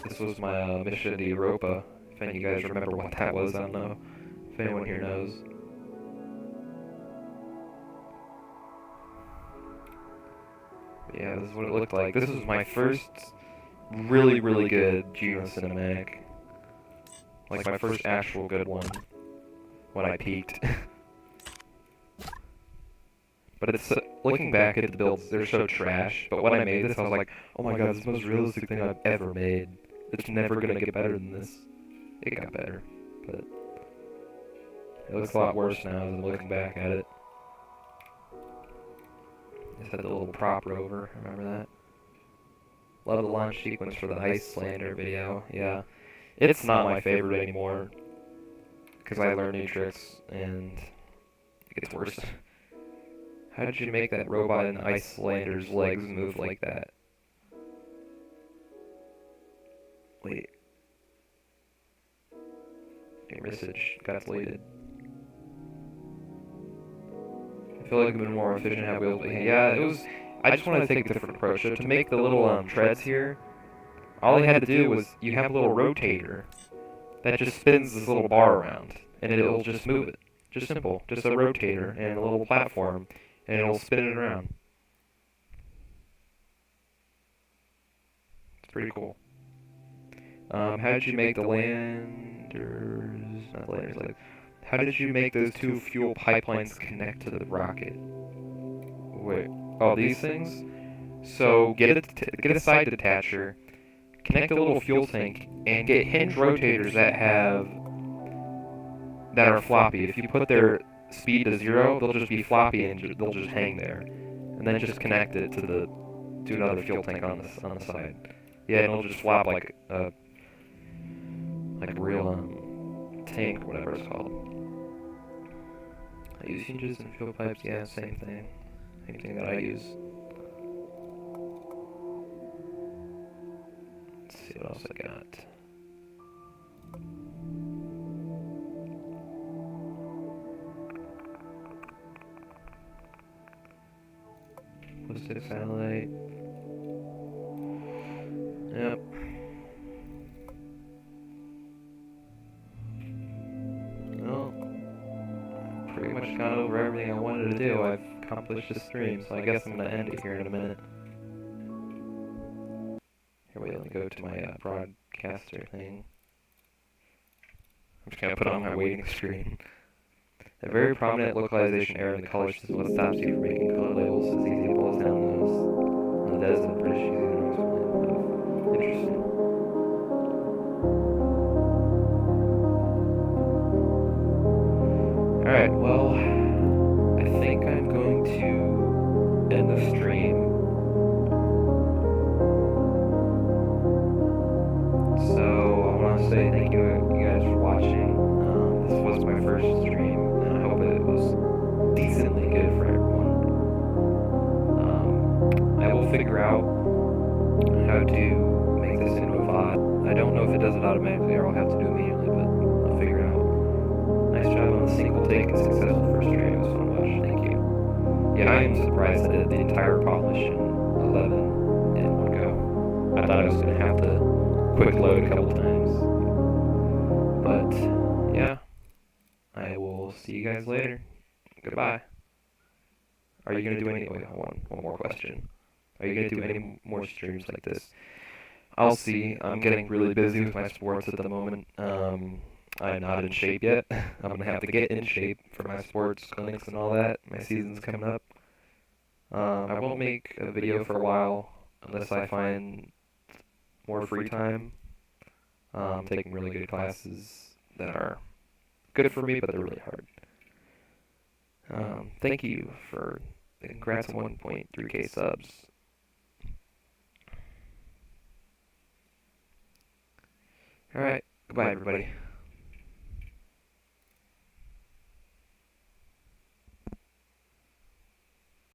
This was my mission to Europa. If any of you guys remember what that was, I don't know if anyone here knows. But yeah, this is what it looked like. This was my first really, really good JNO cinematic. Like my first actual good one. When I peaked. But it's, looking back at the builds, they're so trash. But when I made this, I was like, oh my god, this is the most realistic thing I've ever made. It's never gonna get better than this. It got better, but it looks a lot worse now as I'm looking back at it. Just had the little prop rover, remember that? Love the launch sequence for the Icelander video, yeah. It's not my favorite anymore, because I learned new tricks, and it gets worse. How did you make that robot in Icelander's legs move like that? Wait. Your message got deleted. I feel like it'd been more efficient how wheels, but yeah, it was. I just wanted to take a different approach. So to make the little treads here, all you had to do was you have a little rotator that just spins this little bar around, and it'll just move it. Just simple, just a rotator and a little platform, and it'll spin it around. It's pretty cool. How did you make the landers? Not landers, like. How did you make those two fuel pipelines connect to the rocket? Wait, oh, these things? So get a side detacher, connect a little fuel tank, and get hinge rotators that are floppy. If you put their speed to 0, they'll just be floppy and they'll just hang there. And then just connect it to another fuel tank on the side. Yeah, and it'll just flop like a real tank, whatever it's called. I use hinges and fuel pipes. Yeah, same thing. Same thing that I use. Let's see what else I got. Ballistic satellite. Yep. Well, pretty much gone over everything I wanted to do. I've accomplished this stream, so I guess I'm gonna end it here in a minute. Here, wait, let me go to my broadcaster thing. I'm just gonna put on my waiting screen. A very prominent localization error in the color system is what stops you from making color labels as easy to pulls down those. And that is the British using the noise plan. Interesting. Alright, well, I think I'm going to end the stream. So, I want to say thank you guys for watching. This was my first stream, and I hope it was decently good for everyone. I will figure out how to make this into a VOD. I don't know if it does it automatically or I'll have to do it manually, but I'll figure it out. Nice job on the single take and successful first stream. It was fun to watch. Thank you. Yeah, I am surprised I did the entire polish in 11 in one go. I thought I was going to have to quick load a couple times. But, yeah. I will see you guys later. Goodbye. Are you going to do any... Wait, hold on. One more question. Are you going to do any more streams like this? I'll see. I'm getting really busy with my sports at the moment. I'm not in shape yet. I'm going to have to get in shape for my sports clinics and all that. My season's coming up. I won't make a video for a while unless I find more free time. I'm taking really good classes that are good for me, but they're really hard. Thank you for the congrats on 1.3k subs. Alright, goodbye everybody.